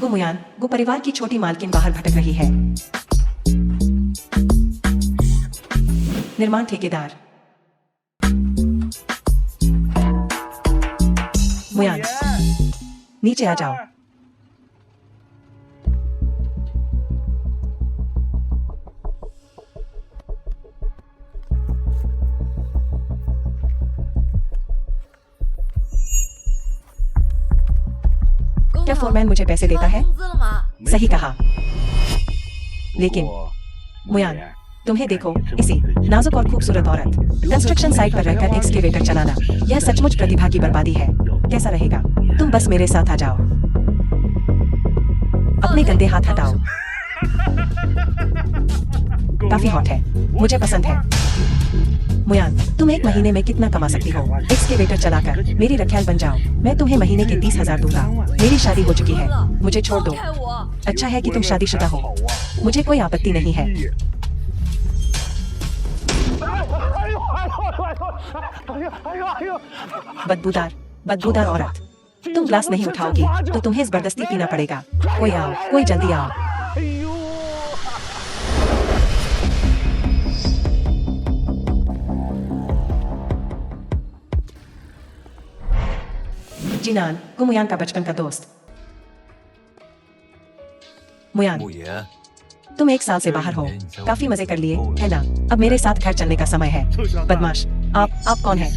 गुमुयान गु परिवार की छोटी मालकिन बाहर भटक रही है। निर्माण ठेकेदार मुयान, नीचे आ जाओ। क्या फोरमैन मुझे पैसे देता है? सही कहा। लेकिन मुयान, तुम्हें देखो, इसी नाजुक और खूबसूरत औरत कंस्ट्रक्शन साइट पर रहकर एक्सकेवेटर चलाना, यह सचमुच प्रतिभा की बर्बादी है। कैसा रहेगा? तुम बस मेरे साथ आ जाओ। अपने गंदे हाथ हटाओ। काफी हॉट है, मुझे पसंद है। मुयान, तुम एक महीने में कितना कमा सकती हो? एक्सकेवेटर चलाकर मेरी रखैल बन जाओ। मैं तुम्हें महीने के 30,000 दूंगा। मेरी शादी हो चुकी है, मुझे छोड़ दो। अच्छा है कि तुम शादीशुदा हो, मुझे कोई आपत्ति नहीं है। बदबूदार औरत, तुम ग्लास नहीं उठाओगी तो तुम्हें जबरदस्ती पीना पड़ेगा। कोई आओ, कोई जल्दी आओ। जिनान, गुमुयान का बचपन का दोस्त। मुयान, तुम 1 साल से बाहर हो, काफी मजे कर लिए, है ना? अब मेरे साथ घर चलने का समय है। बदमाश, आप कौन है?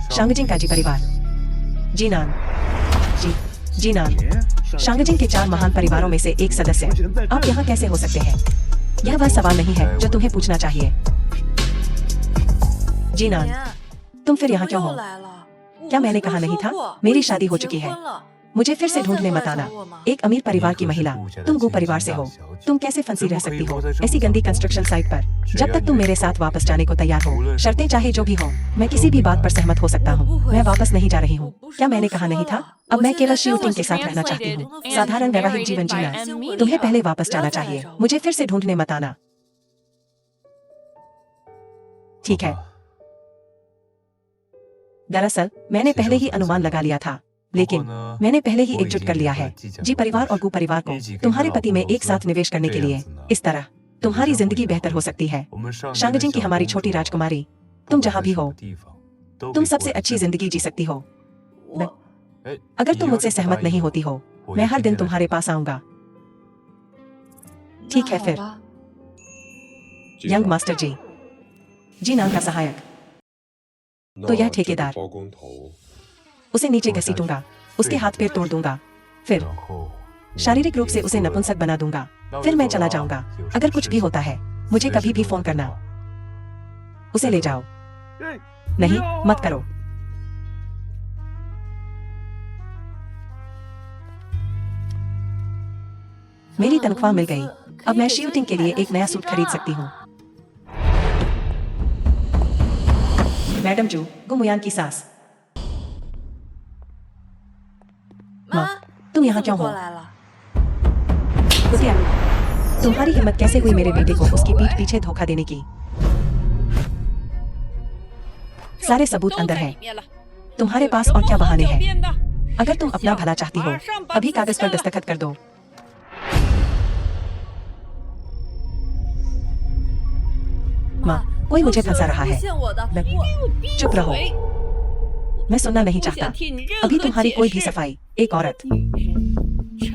शांगजिंग का जी परिवार। जीनान, जीनान, शांगजिंग के 4 महान परिवारों में से एक सदस्य। आप यहाँ कैसे हो सकते हैं? यह वह सवाल नहीं है जो तुम्हें पूछना चाहिए। जीनान, तुम फिर यहाँ क्यों हो? क्या मैंने कहा नहीं था? मेरी शादी हो चुकी है। मुझे फिर से ढूंढने मत आना। एक अमीर परिवार की महिला, तुम गु परिवार से हो। तुम कैसे फंसी रह सकती हो ऐसी गंदी कंस्ट्रक्शन साइट पर? जब तक तुम मेरे साथ वापस जाने को तैयार हो, शर्तें चाहे जो भी हो, मैं किसी भी बात पर सहमत हो सकता हूँ। मैं वापस नहीं जा रही हूँ। क्या मैंने कहा नहीं था? अब मैं केवल शिवटिंग के साथ रहना चाहती हूँ, साधारण वैवाहिक जीवन जीना। तुम्हें पहले वापस जाना चाहिए। मुझे फिर से ढूंढने मत आना। ठीक है। दरअसल मैंने पहले ही अनुमान लगा लिया था, लेकिन मैंने पहले ही एकजुट कर लिया है जी परिवार और गु परिवार को तुम्हारे पति में एक साथ निवेश करने के लिए। इस तरह तुम्हारी जिंदगी बेहतर हो सकती है। शांगजिंग की हमारी छोटी राजकुमारी, तुम जहाँ भी हो, तुम सबसे अच्छी जिंदगी जी सकती हो। अगर तुम मुझसे सहमत नहीं होती हो, मैं हर दिन तुम्हारे पास आऊंगा। ठीक है फिर। यंग मास्टर जी, जी नाम का सहायक, तो यह ठेकेदार, उसे नीचे घसीटूंगा, उसके हाथ पैर तोड़ दूंगा, फिर शारीरिक रूप से उसे नपुंसक बना दूंगा। फिर मैं चला जाऊंगा। अगर कुछ भी होता है, मुझे कभी भी फोन करना। उसे ले जाओ। नहीं, मत करो। मेरी तनख्वाह मिल गई। अब मैं शूटिंग के लिए एक नया सूट खरीद सकती हूँ। मैडम जू, गुमुयान की सास। माँ, तुम यहाँ क्यों हो? कुतिया, तुम्हारी हिम्मत कैसे हुई मेरे बेटे को उसकी पीठ पीछे धोखा देने की? सारे सबूत अंदर हैं। तुम्हारे पास और क्या बहाने हैं? अगर तुम अपना भला चाहती हो, अभी कागज पर दस्तखत कर दो। माँ, कोई मुझे फंसा रहा है। चुप रहो, मैं सुनना नहीं चाहता। अभी तुम्हारी कोई भी सफाई। एक औरत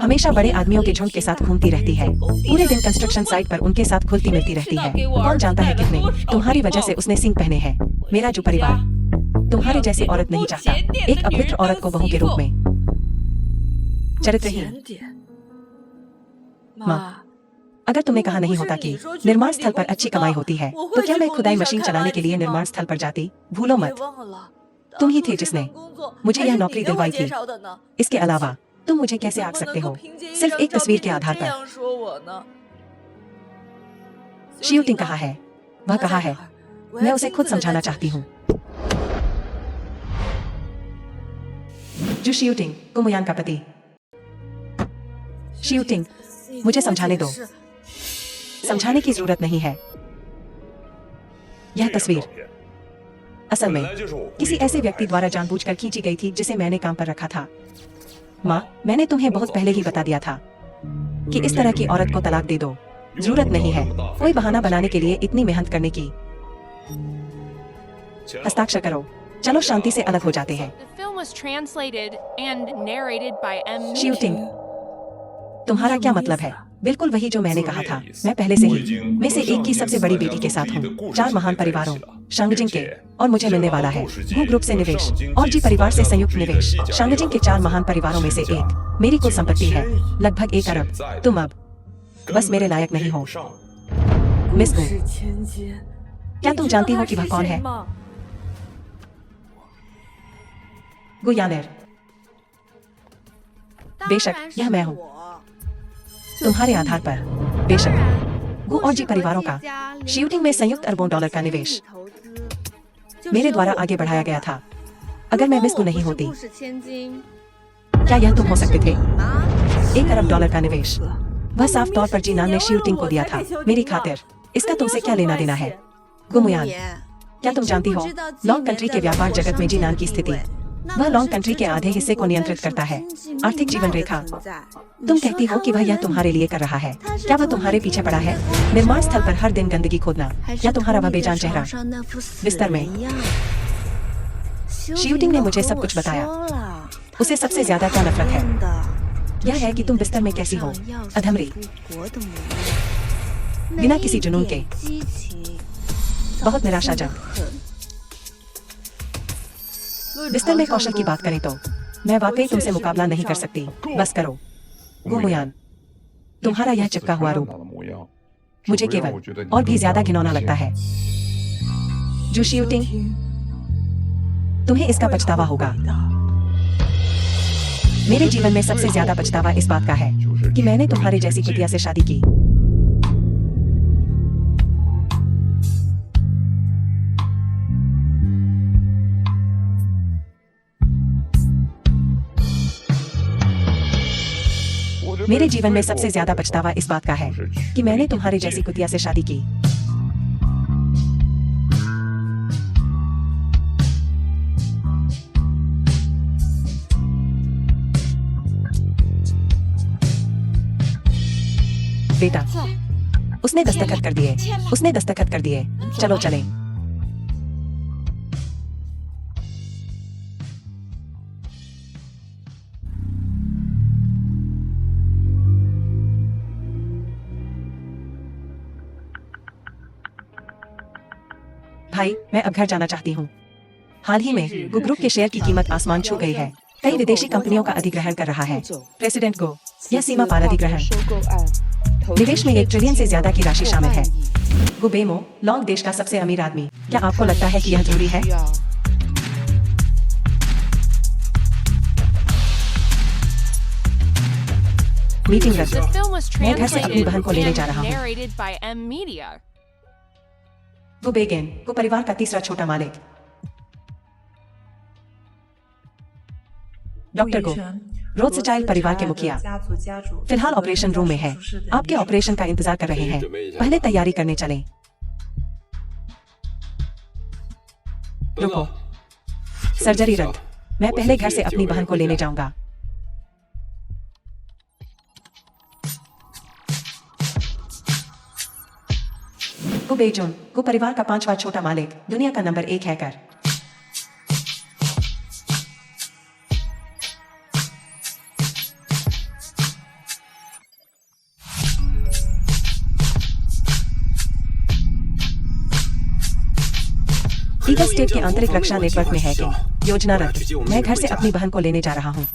हमेशा बड़े आदमियों के झुंड के साथ घूमती रहती है, पूरे दिन कंस्ट्रक्शन साइट पर उनके साथ खुलती मिलती रहती है। कौन जानता है कितने तुम्हारी वजह से उसने सिंह पहने हैं। मेरा जो परिवार तुम्हारे जैसी औरत नहीं चाहता, एक अपवित्र औरत को बहू के रूप में। चरित्रहीन। माँ, अगर तुम्हें कहा नहीं होता कि निर्माण स्थल पर अच्छी कमाई होती है, तो क्या मैं खुदाई मशीन चलाने के लिए निर्माण स्थल पर जाती? भूलो मत, तुम ही थे जिसने मुझे यह नौकरी दिलवाई थी। इसके अलावा तुम मुझे कैसे आंक सकते हो, सिर्फ एक तस्वीर के आधार पर? शूटिंग कहाँ है? वह कहाँ है? मैं उसे खुद समझाना चाहती हूँ। जो शूटिंग, गुमुयान का पति। शूटिंग, मुझे समझाने दो। समझाने की जरूरत नहीं है। यह तस्वीर असल में किसी ऐसे व्यक्ति द्वारा जानबूझकर खींची गई थी जिसे मैंने काम पर रखा था। माँ, मैंने तुम्हें बहुत पहले ही बता दिया था कि इस तरह की औरत को तलाक दे दो। जरूरत नहीं है कोई बहाना बनाने के लिए इतनी मेहनत करने की। हस्ताक्षर करो, चलो शांति से अलग हो जाते हैं। The film was translated and narrated by M. Shooting, तुम्हारा क्या मतलब है? बिल्कुल वही जो मैंने कहा था। मैं पहले से ही में से एक की सबसे बड़ी बेटी के साथ हूँ। 4 महान परिवारों शांगजिंग के और मुझे मिलने वाला है गु ग्रुप से निवेश और जी परिवार से संयुक्त निवेश। शांगजिंग के 4 महान परिवारों में से एक मेरी कुल संपत्ति है लगभग 1 अरब। तुम अब बस मेरे लायक नहीं हो। मिस गु, क्या तुम जानती हो कि वह कौन है? गुयानेर। बेशक यह मैं हूँ। तुम्हारे आधार पर बेशक गु और जी परिवारों का शूटिंग में संयुक्त अरबों डॉलर का निवेश मेरे द्वारा आगे बढ़ाया गया था। अगर मैं मिस गु नहीं होती, क्या यह तुम हो सकते थे? 1 अरब डॉलर का निवेश वह साफ तौर पर जीनान ने शूटिंग को दिया था मेरी खातिर। इसका तुमसे क्या लेना देना है? गुमुयान, क्या तुम जानती हो लॉन्ग कंट्री के व्यापार जगत में जीनान की स्थिति? वह लॉन्ग कंट्री के आधे हिस्से को नियंत्रित करता है। आर्थिक जीवन रेखा, तुम कहती हो कि वह यह तुम्हारे लिए कर रहा है। क्या वह तुम्हारे पीछे पड़ा है? निर्माण स्थल पर हर दिन गंदगी खोदना या तुम्हारा वह बेजान चेहरा बिस्तर में? शूटिंग ने मुझे सब कुछ बताया। उसे सबसे ज्यादा क्या नफरत है यह है कि तुम बिस्तर में कैसी हो, अधमरी, बिना किसी जुनून के, बहुत निराशाजनक। बिस्तर में कौशल की बात करें तो मैं वाकई तुमसे मुकाबला नहीं कर सकती। बस करो गुमुयान, तुम्हारा यह चिपका हुआ रूप मुझे केवल और भी ज्यादा घिनौना लगता है। जो शूटिंग, तुम्हें इसका पछतावा होगा। मेरे जीवन में सबसे ज्यादा पछतावा इस बात का है कि मैंने तुम्हारे जैसी कुतिया से शादी की। मेरे जीवन में सबसे ज्यादा पछतावा इस बात का है कि मैंने तुम्हारे जैसी कुतिया से शादी की। बेटा, उसने दस्तखत कर दिए, उसने दस्तखत कर दिए। चलो चलें। भाई, मैं अब घर जाना चाहती हूँ। हाल ही में गु ग्रुप के शेयर की कीमत आसमान छू गई है। कई विदेशी कंपनियों का अधिग्रहण कर रहा है प्रेसिडेंट गो। यह सीमा पार अधिग्रहण निवेश में 1 ट्रिलियन से ज्यादा की राशि शामिल है। गु बेमो, लॉन्ग देश का सबसे अमीर आदमी। क्या आपको लगता है कि यह जरूरी है? मीटिंग रद्द। मैं घर से अपनी बहन को लेने जा रहा हूँ। गु बेगेन, गु परिवार का तीसरा छोटा मालिक। डॉक्टर गो, रोथस्चाइल्ड परिवार के मुखिया, फिलहाल ऑपरेशन रूम में है। आपके ऑपरेशन का इंतजार कर रहे हैं। पहले तैयारी करने चलें। रुको, सर्जरी रद्द। मैं पहले घर से अपनी बहन को लेने जाऊंगा। गु बेजुन, गु परिवार का 5वां छोटा मालिक, दुनिया का नंबर 1 हैकर। ईगल स्टेट के आंतरिक रक्षा नेटवर्क में हैकिंग योजना रद्द। मैं घर से अपनी बहन को लेने जा रहा हूँ।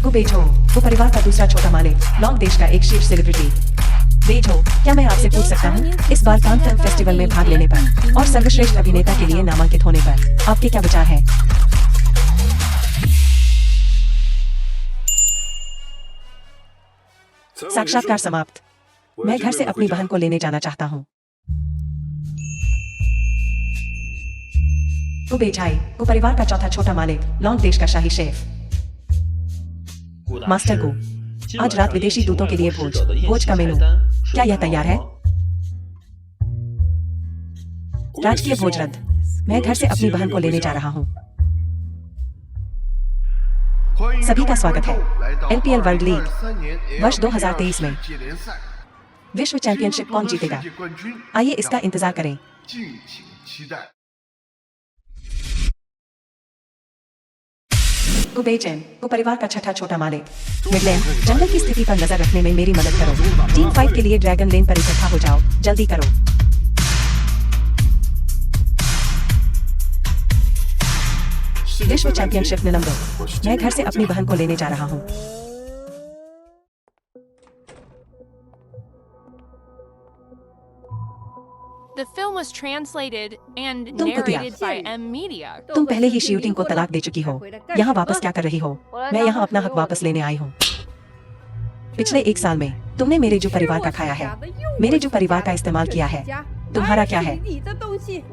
गु बेजो, गु परिवार का दूसरा छोटा मालिक, लॉन्ग देश का एक शीर्ष सेलिब्रिटी। बेजो, क्या मैं आपसे पूछ सकता हूँ, इस बार कान फिल्म फेस्टिवल में भाग लेने पर और सर्वश्रेष्ठ अभिनेता के लिए नामांकित होने पर आपके क्या विचार हैं? साक्षात्कार समाप्त। मैं घर से अपनी बहन को लेने जाना चाहता हूँ। गु बेझाई, गु परिवार का चौथा छोटा मालिक, लॉन्ग देश का शाही शेफ। मास्टर को आज रात विदेशी दूतों के लिए भोज का मेनू। क्या यह तैयार है? राजकीय भोज रद्द। मैं घर से अपनी बहन को लेने जा रहा हूँ। सभी का स्वागत है LPL वर्ल्ड लीग वर्ष 2023 में। विश्व चैंपियनशिप कौन जीतेगा? आइए इसका इंतजार करें। बेचैन को परिवार का छठा छोटा मालिक। मिडलैंड जंगल की स्थिति पर नजर रखने में मेरी मदद करो। टीम फाइट के लिए ड्रैगन लेन पर इकट्ठा हो जाओ, जल्दी करो। विश्व चैंपियनशिप निलंबित। मैं घर से अपनी बहन को लेने जा रहा हूँ। The film was translated and तुम कुतिया। narrated by M Media. तुम पहले ही शूटिंग को तलाक दे चुकी हो। यहाँ वापस क्या कर रही हो? मैं यहाँ अपना हक वापस लेने आई हूँ। पिछले 1 साल में तुमने मेरे जो परिवार का खाया है, मेरे जो परिवार का इस्तेमाल किया है। तुम्हारा क्या है?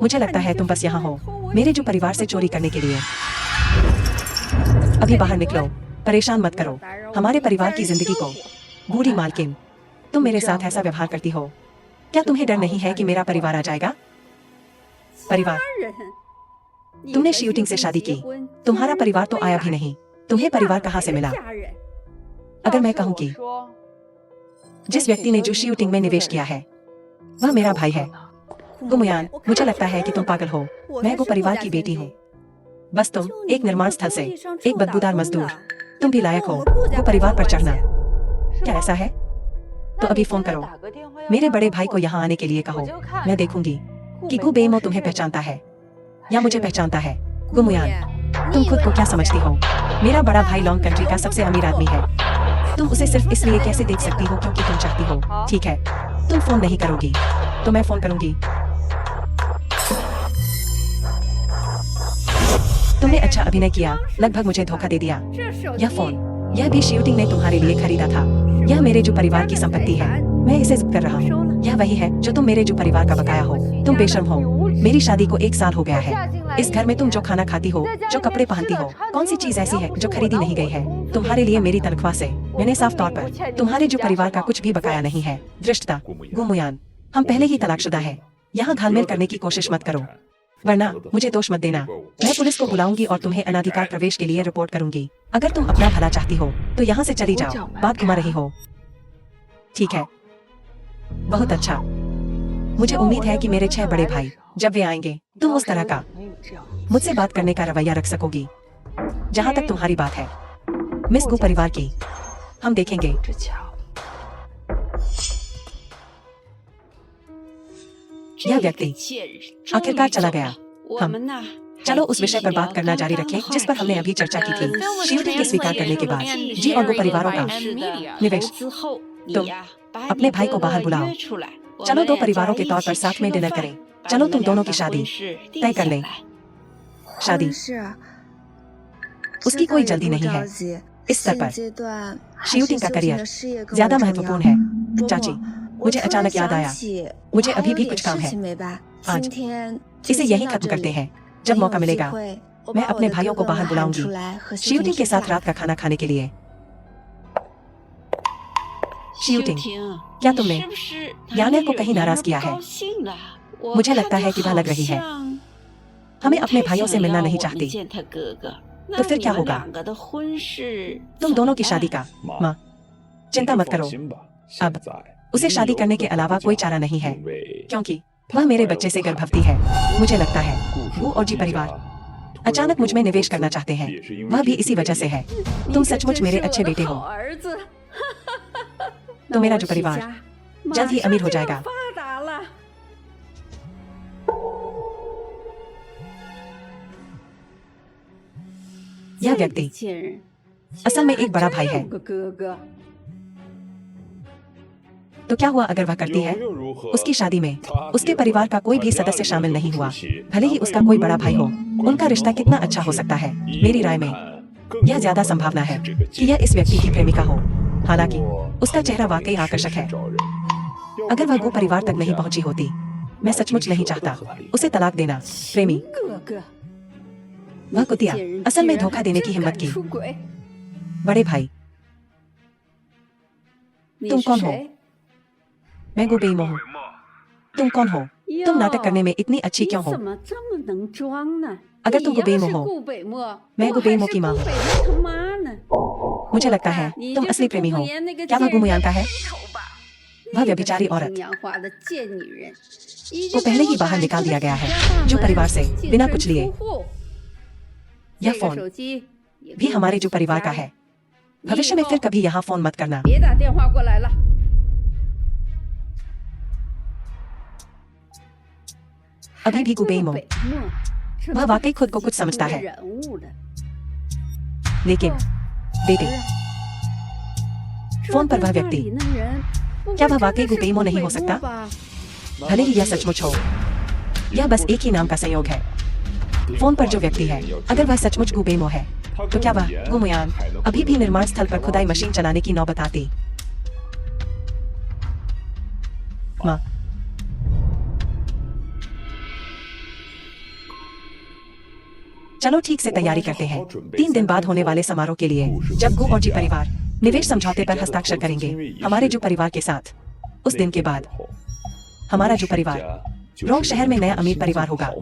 मुझे लगता है तुम बस यहाँ हो मेरे जो परिवार से चोरी करने के लिए। अभी बाहर निकलो, परेशान मत करो हमारे परिवार की जिंदगी को। बूढ़ी मालकिन, तुम मेरे साथ ऐसा व्यवहार करती हो। क्या तुम्हें डर नहीं है कि मेरा परिवार आ जाएगा? परिवार? तुमने शूटिंग से शादी की, तुम्हारा परिवार तो आया भी नहीं। तुम्हें परिवार कहाँ से मिला? अगर मैं कहूँ कि जिस व्यक्ति ने जो शूटिंग में निवेश किया है वह मेरा भाई है। गुमुयान, मुझे लगता है कि तुम पागल हो। मैं वो परिवार की बेटी हूँ। बस तुम एक निर्माण स्थल से एक बदबूदार मजदूर। तुम भी लायक हो वो परिवार पर चढ़ना। क्या ऐसा है? तो अभी फोन करो। मेरे बड़े भाई को यहाँ आने के लिए कहो। मैं देखूंगी कि गु बेमो तुम्हें पहचानता है या मुझे पहचानता है। गुमुयान, तुम खुद को क्या समझती हो? मेरा बड़ा भाई लॉन्ग कंट्री का सबसे अमीर आदमी है। तुम उसे सिर्फ इसलिए कैसे देख सकती हो क्योंकि तुम चाहती हो, ठीक है? तुम फोन नहीं करोगी तो मैं फोन करूंगी। तुमने अच्छा अभिनय किया, लगभग मुझे धोखा दे दिया। यह फोन, यह भी शूटिंग ने तुम्हारे लिए खरीदा था। यह मेरे जो परिवार की संपत्ति है। मैं इसे जिद कर रहा हूँ। यह वही है जो तुम मेरे जो परिवार का बकाया हो। तुम बेशर्म हो। मेरी शादी को 1 साल हो गया है। इस घर में तुम जो खाना खाती हो, जो कपड़े पहनती हो, कौन सी चीज ऐसी है जो खरीदी नहीं गई है? तुम्हारे लिए मेरी तनख्वाह से मैंने साफ तौर पर तुम्हारे जो परिवार का कुछ भी बकाया नहीं है। दृष्टता, गुमुयान, हम पहले ही तलाकशुदा है। यहाँ घालमेल करने की कोशिश मत करो, वरना मुझे दोष मत देना। मैं पुलिस को बुलाऊंगी और तुम्हें अनाधिकार प्रवेश के लिए रिपोर्ट करूंगी। अगर तुम अपना भला चाहती हो तो यहाँ से चली जाओ। बात घुमा रही हो, ठीक है? बहुत अच्छा। मुझे उम्मीद है कि मेरे 6 बड़े भाई जब वे आएंगे तुम उस तरह का मुझसे बात करने का रवैया रख सकोगी। जहाँ तक तुम्हारी बात है मिस गु परिवार की, हम देखेंगे। यह व्यक्ति आखिरकार चला गया। हम चलो उस विषय पर बात करना जारी रखें जिस पर हमने अभी चर्चा की थी। शूटिंग के स्वीकार करने के बाद जी और वो परिवारों का निवेश। तुम अपने भाई को बाहर बुलाओ। चलो 2 परिवारों के तौर पर साथ में डिनर करें। चलो तुम दोनों की शादी तय कर लें। शादी उसकी कोई जल्दी नहीं है। इस स्तर पर शूटिंग का करियर ज्यादा महत्वपूर्ण है। चाची, मुझे अचानक याद आया, मुझे अभी भी कुछ काम है। आज इसे यहीं खत्म करते हैं। जब मौका मिलेगा मैं अपने भाइयों को बाहर बुलाऊंगी शूटिंग के साथ रात का खाना खाने के लिए। शूटिंग, क्या तुमने यानेर को कहीं नाराज किया है? मुझे लगता है कि वह लग रही है हमें अपने भाइयों से मिलना नहीं चाहती। तो फिर क्या होगा? तुम दोनों की शादी का माँ, चिंता मत करो। अब उसे शादी करने के अलावा कोई चारा नहीं है क्योंकि वह मेरे बच्चे से गर्भवती है। मुझे लगता है वो और जी परिवार अचानक मुझ में निवेश करना चाहते हैं। वह भी इसी वजह से है। तुम सचमुच मेरे अच्छे बेटे हो। तो मेरा जो परिवार जल्द ही अमीर हो जाएगा। यह व्यक्ति असल में एक बड़ा भाई है। तो क्या हुआ अगर वह करती है? उसकी शादी में उसके परिवार का कोई भी सदस्य शामिल नहीं हुआ, भले ही उसका कोई बड़ा भाई हो। उनका रिश्ता कितना अच्छा हो सकता है? मेरी राय में यह ज्यादा संभावना है कि यह इस व्यक्ति की प्रेमिका हो। हालांकि उसका चेहरा वाकई आकर्षक है। अगर वह गो परिवार तक नहीं पहुंची होती, मैं सचमुच नहीं चाहता उसे तलाक देना। प्रेमी, वह कुतिया असल में धोखा देने की हिम्मत की। बड़े भाई, तुम कौन हो? मैं गु बेइमो हूँ। तुम कौन हो? तुम नाटक करने में इतनी अच्छी क्यों हो? अगर तुम गु बेइमो हो, मैं गु बेइमो की माँ हूँ। मुझे लगता है तुम असली प्रेमी हो। क्या वह गु मुयान का है? वह व्यभिचारी औरत को पहले ही बाहर निकाल दिया गया है, जो परिवार से बिना कुछ लिए। यह फोन भी हमारे जो परिवार का है। भविष्य में फिर कभी यहाँ फोन मत करना। अभी भी गु बेइमो। वह वाकई खुद को कुछ समझता है, लेकिन बेटे, फोन पर वह व्यक्ति, क्या वह वाकई गु बेइमो नहीं हो सकता? भले ही यह सचमुच हो, यह बस एक ही नाम का संयोग है। फोन पर जो व्यक्ति है, अगर वह सचमुच गु बेइमो है, तो क्या वह गु मुयान अभी भी निर्माण स्थल पर खुदाई मशीन चलाने की नौबत आती? माँ, चलो ठीक से तैयारी करते हैं 3 दिन बाद होने वाले समारोह के लिए, जब गु और जी परिवार निवेश समझौते पर हस्ताक्षर करेंगे हमारे जो परिवार के साथ। उस दिन के बाद हमारा जो परिवार रोंग शहर में नया अमीर परिवार होगा।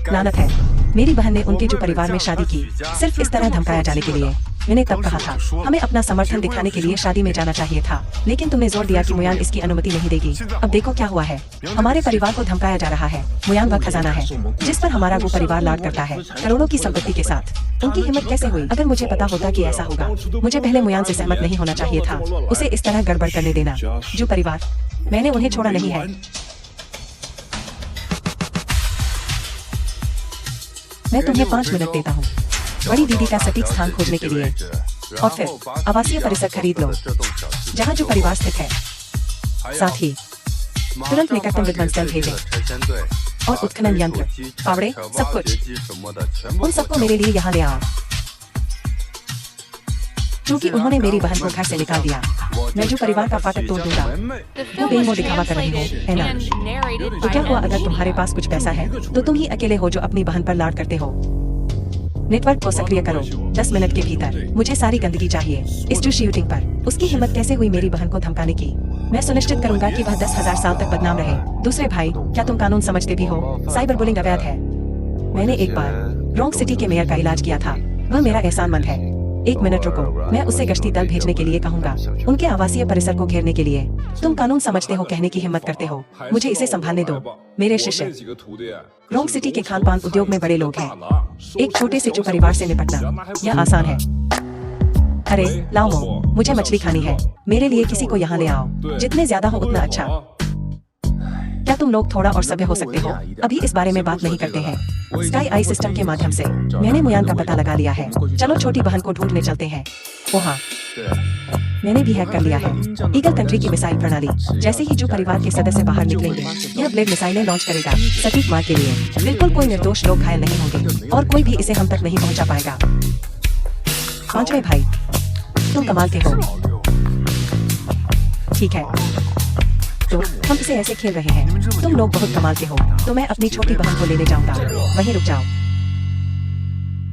लानत है, मेरी बहन ने उनके जो परिवार में शादी की सिर्फ इस तरह धमकाया जाने के लिए। मैंने तब कहा था हमें अपना समर्थन दिखाने के लिए शादी में जाना चाहिए था, लेकिन तुमने जोर दिया कि मुयान इसकी अनुमति नहीं देगी। अब देखो क्या हुआ है, हमारे परिवार को धमकाया जा रहा है। मुयान वह खजाना है जिस पर हमारा वो परिवार लाड करता है, करोड़ों की संपत्ति के साथ। उनकी हिम्मत कैसे हुई? अगर मुझे पता होता कि ऐसा होगा, मुझे पहले मुयान से सहमत नहीं होना चाहिए था। उसे इस तरह गड़बड़ करने देना। जो परिवार, मैंने उन्हें छोड़ा नहीं है। मैं तुम्हें 5 मिनट देता हूँ बड़ी दीदी का सटीक स्थान खोजने के लिए, और फिर आवासीय परिसर खरीद लो जहाँ जो परिवार स्थित है। साथ ही तुरंत निकटतम विध्वंस दल भेजें और उत्खनन यंत्र, फावड़े, सब कुछ। उन सबको मेरे लिए यहाँ ले आओ। क्योंकि उन्होंने मेरी बहन को घर से निकाल दिया, मैं जो परिवार का फाटक तोड़ दूंगा। वो बेइमो दिखावा कर रही हो, है ना? तो क्या हुआ अगर तुम्हारे पास कुछ पैसा है तो तुम ही अकेले हो जो अपनी बहन पर लाड करते हो। नेटवर्क को सक्रिय करो 10 मिनट के भीतर। मुझे सारी गंदगी चाहिए इस जो शूटिंग पर। उसकी हिम्मत कैसे हुई मेरी बहन को धमकाने की? मैं सुनिश्चित करूंगा कि वह 10,000 साल तक बदनाम रहे। दूसरे भाई, क्या तुम कानून समझते भी हो? साइबर बुलिंग अवैध है। मैंने एक बार रोंग सिटी के मेयर का इलाज किया था, वह मेरा एहसानमंद है। 1 मिनट रुको, मैं उसे गश्ती दल भेजने के लिए कहूंगा, उनके आवासीय परिसर को घेरने के लिए। तुम कानून समझते हो कहने की हिम्मत करते हो, मुझे इसे संभालने दो। मेरे शिष्य रोंग सिटी के खान पान उद्योग में बड़े लोग हैं। एक छोटे से जो परिवार से निपटना यह आसान है। अरे लाओ मो, मुझे मछली खानी है। मेरे लिए किसी को यहाँ ले आओ, जितने ज्यादा हो उतना अच्छा। क्या तुम लोग थोड़ा और सभ्य हो सकते हो? अभी इस बारे में बात नहीं करते हैं। स्काई आई सिस्टम के माध्यम से मैंने मुयान का पता लगा लिया है। चलो छोटी बहन को ढूंढने चलते हैं। ओह हाँ, मैंने भी हैक कर लिया है ईगल कंट्री की मिसाइल प्रणाली। जैसे ही जो परिवार के सदस्य बाहर निकलेंगे, यह ब्लेड मिसाइलें लॉन्च करेगा सटीक मार के लिए। बिल्कुल कोई निर्दोष लोग घायल नहीं होंगे और कोई भी इसे हम तक नहीं पहुंचा पाएगा। 5वें भाई, तुम कमाल के हो। ठीक है, तो हम इसे ऐसे खेल रहे हैं। तुम लोग बहुत कमाल के हो, तो मैं अपनी छोटी बहन को लेने जाऊंगा। वहीं रुक जाओ।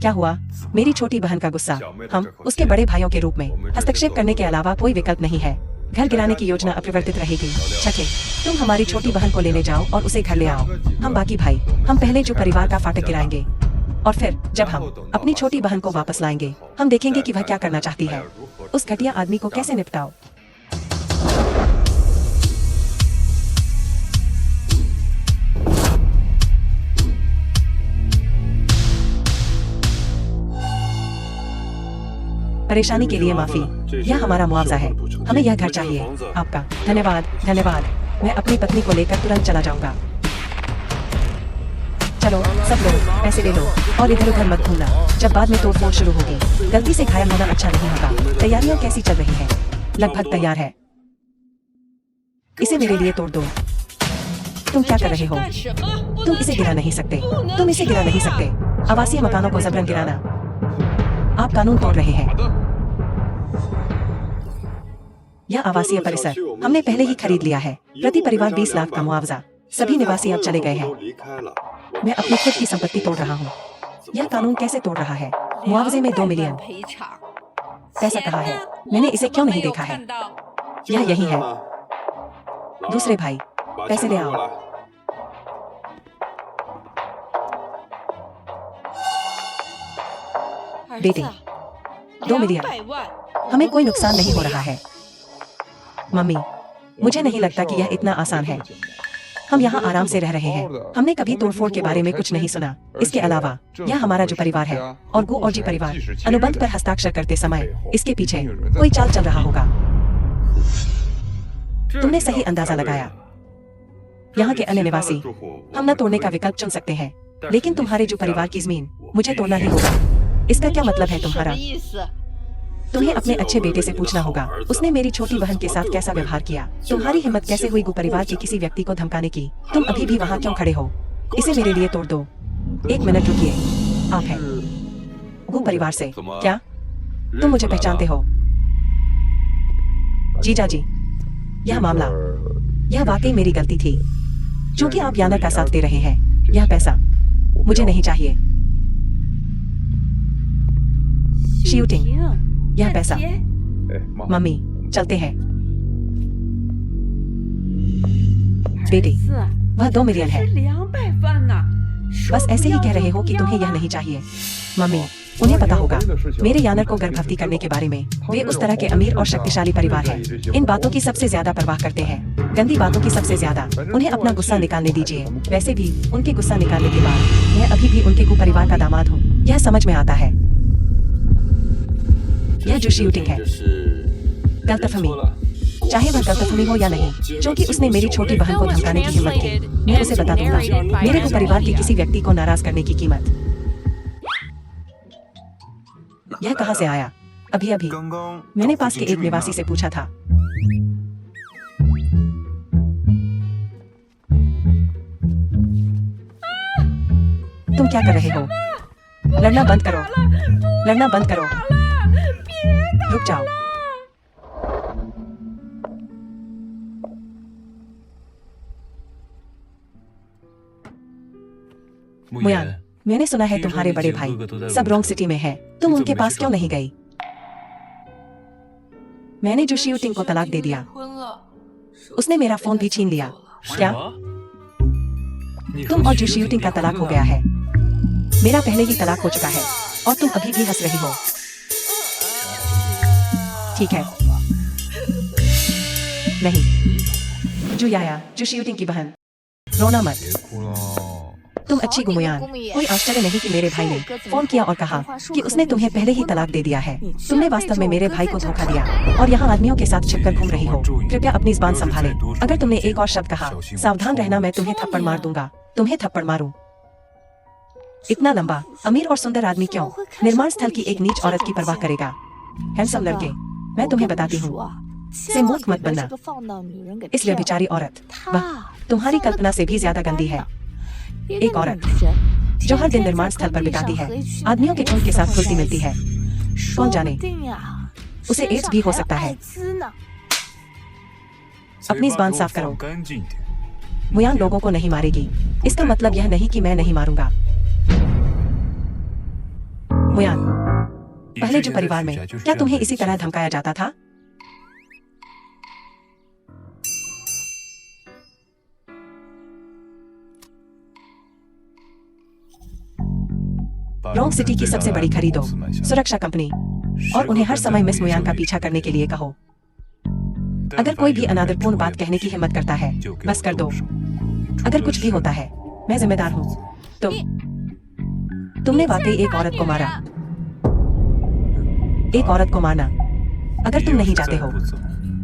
क्या हुआ? मेरी छोटी बहन का गुस्सा। हम उसके बड़े भाइयों के रूप में हस्तक्षेप करने के अलावा कोई विकल्प नहीं है। घर गिराने की योजना अपरिवर्तित रहेगी। छठे, तुम हमारी छोटी बहन को लेने जाओ और उसे घर ले आओ। हम बाकी भाई, हम पहले जो परिवार का फाटक गिराएंगे, और फिर जब हम अपनी छोटी बहन को वापस लाएंगे, हम देखेंगे कि वह क्या करना चाहती है। उस घटिया आदमी को कैसे निपटाओ। परेशानी के लिए माफी, यह हमारा मुआवजा है। हमें यह घर चाहिए। आपका धन्यवाद। धन्यवाद। मैं अपनी पत्नी को लेकर तुरंत चला जाऊंगा। चलो सब लोग पैसे ले लो और इधर उधर मत घूमना। जब बाद में तोड़फोड़ शुरू होगी, गलती से घायल होना अच्छा नहीं होगा। तैयारियां कैसी चल रही हैं? लगभग तैयार है। इसे मेरे लिए तोड़ दो। तुम क्या कर रहे हो? तुम इसे गिरा नहीं सकते। तुम इसे गिरा नहीं सकते। आवासीय मकानों को जबरन गिराना, आप कानून तोड़ रहे हैं। यह आवासीय परिसर हमने पहले ही खरीद लिया है। प्रति परिवार 20 लाख का मुआवजा। सभी निवासी अब चले गए हैं। मैं अपनी खुद की संपत्ति तोड़ रहा हूँ। यह कानून कैसे तोड़ रहा है? मुआवजे में 2 मिलियन। पैसा कहाँ है? मैंने इसे क्यों नहीं देखा है? यह यही है। दूसरे भाई, पैसे ले आओ। बेटी, 2 मिलियन। हमें कोई नुकसान नहीं हो रहा है। मम्मी, मुझे नहीं लगता कि यह इतना आसान है। हम यहाँ आराम से रह रहे हैं। हमने कभी तोड़फोड़ के बारे में कुछ नहीं सुना। इसके अलावा यह हमारा जो परिवार है और गु और जी परिवार अनुबंध पर हस्ताक्षर करते समय इसके पीछे कोई चाल चल रहा होगा। तुमने सही अंदाजा लगाया। यहाँ के अन्य निवासी हम न तोड़ने का विकल्प चुन सकते हैं, लेकिन तुम्हारे जो परिवार की जमीन मुझे तोड़ना ही होगा। इसका क्या मतलब है तुम्हारा? तुम्हें अपने अच्छे बेटे से पूछना होगा, उसने मेरी छोटी बहन के साथ कैसा व्यवहार किया। तुम्हारी हिम्मत कैसे हुई गु परिवार के किसी व्यक्ति को धमकाने की? तुम अभी भी वहाँ क्यों खड़े हो? इसे मेरे लिए तोड़ दो। 1 मिनट रुकिए। आप हैं गु परिवार से क्या? तुम मुझे पहचानते हो? जीजा जी, यह मामला, यह वाकई मेरी गलती थी। क्योंकि आप याना का साथ दे रहे हैं, यह पैसा मुझे नहीं चाहिए। शूटिंग, यह पैसा। मम्मी, चलते हैं। बेटी, वह 2 मिलियन है। बस ऐसे ही कह रहे हो कि तुम्हें यह नहीं चाहिए। मम्मी, उन्हें पता होगा मेरे यानर को गर्भवती करने के बारे में। वे उस तरह के अमीर और शक्तिशाली परिवार हैं। इन बातों की सबसे ज्यादा परवाह करते हैं, गंदी बातों की सबसे ज्यादा। उन्हें अपना गुस्सा निकालने दीजिए। वैसे भी उनके गुस्सा निकालने के बाद मैं अभी भी उनके गु परिवार का दामाद हूँ। यह समझ में आता है। यह जो शूटिंग है गलतफहमी, चाहे वह गलतफहमी हो या नहीं, क्योंकि उसने मेरी छोटी बहन को धमकाने की हिम्मत की। मैं उसे बता दूंगा मेरे को परिवार के किसी व्यक्ति को नाराज करने की कीमत। यह कहाँ से आया? अभी अभी मैंने पास के एक निवासी से पूछा था। तुम क्या कर रहे हो? लड़ना बंद करो, लड़ना बंद करो। रुक जाओ। मुयान, मैंने सुना है तुम्हारे बड़े भाई सब रोंग सिटी में है। तुम उनके पास क्यों नहीं गई? मैंने जो शूटिंग को तलाक दे दिया, उसने मेरा फोन भी छीन लिया। क्या? तुम और जो शूटिंग का तलाक हो गया है। मेरा पहले ही तलाक हो चुका है और तुम अभी भी हंस रही हो। ठीक है। नहीं, जो याया, जो शूटिंग की बहन, रोना मत। तुम अच्छी गुमुयान। कोई आश्चर्य नहीं कि मेरे भाई ने फोन किया और कहा कि उसने तुम्हें पहले ही तलाक दे दिया है। तुमने वास्तव में मेरे भाई को धोखा दिया और यहाँ आदमियों के साथ छिपकर घूम रही हो। कृपया अपनी जुबान संभाले। अगर तुमने एक और शब्द कहा, सावधान रहना, मैं तुम्हें थप्पड़ मार दूंगा। तुम्हें थप्पड़ मारूं? इतना लंबा, अमीर और सुंदर आदमी क्यों निर्माण स्थल की एक नीच औरत की परवाह करेगा? हैंडसम लड़के, मैं तुम्हें बताती हूँ, से मूर्ख मत बनना। इस व्यभिचारी औरत, वह तुम्हारी कल्पना से भी ज्यादा गंदी है। एक औरत जो हर दिन निर्माण स्थल पर बिताती है, आदमियों के झुंड के साथ घुलती मिलती है। कौन जाने, उसे एड्स भी हो सकता है। अपनी जुबान साफ करो। मुयान लोगों को नहीं मारेगी, इसका मतलब यह नहीं कि मैं नहीं मारूंगा। मुयान, पहले जो परिवार में क्या तुम्हें इसी तरह धमकाया जाता था? रोंग सिटी की सबसे बड़ी खरीदो सुरक्षा कंपनी, और उन्हें हर समय मिस मुयान का पीछा करने के लिए कहो। अगर कोई भी अनादरपूर्ण बात कहने की हिम्मत करता है, बस कर दो। अगर कुछ भी होता है, मैं जिम्मेदार हूँ। तुमने वाकई एक औरत को मारा। एक औरत को मारना। अगर तुम नहीं चाहते हो,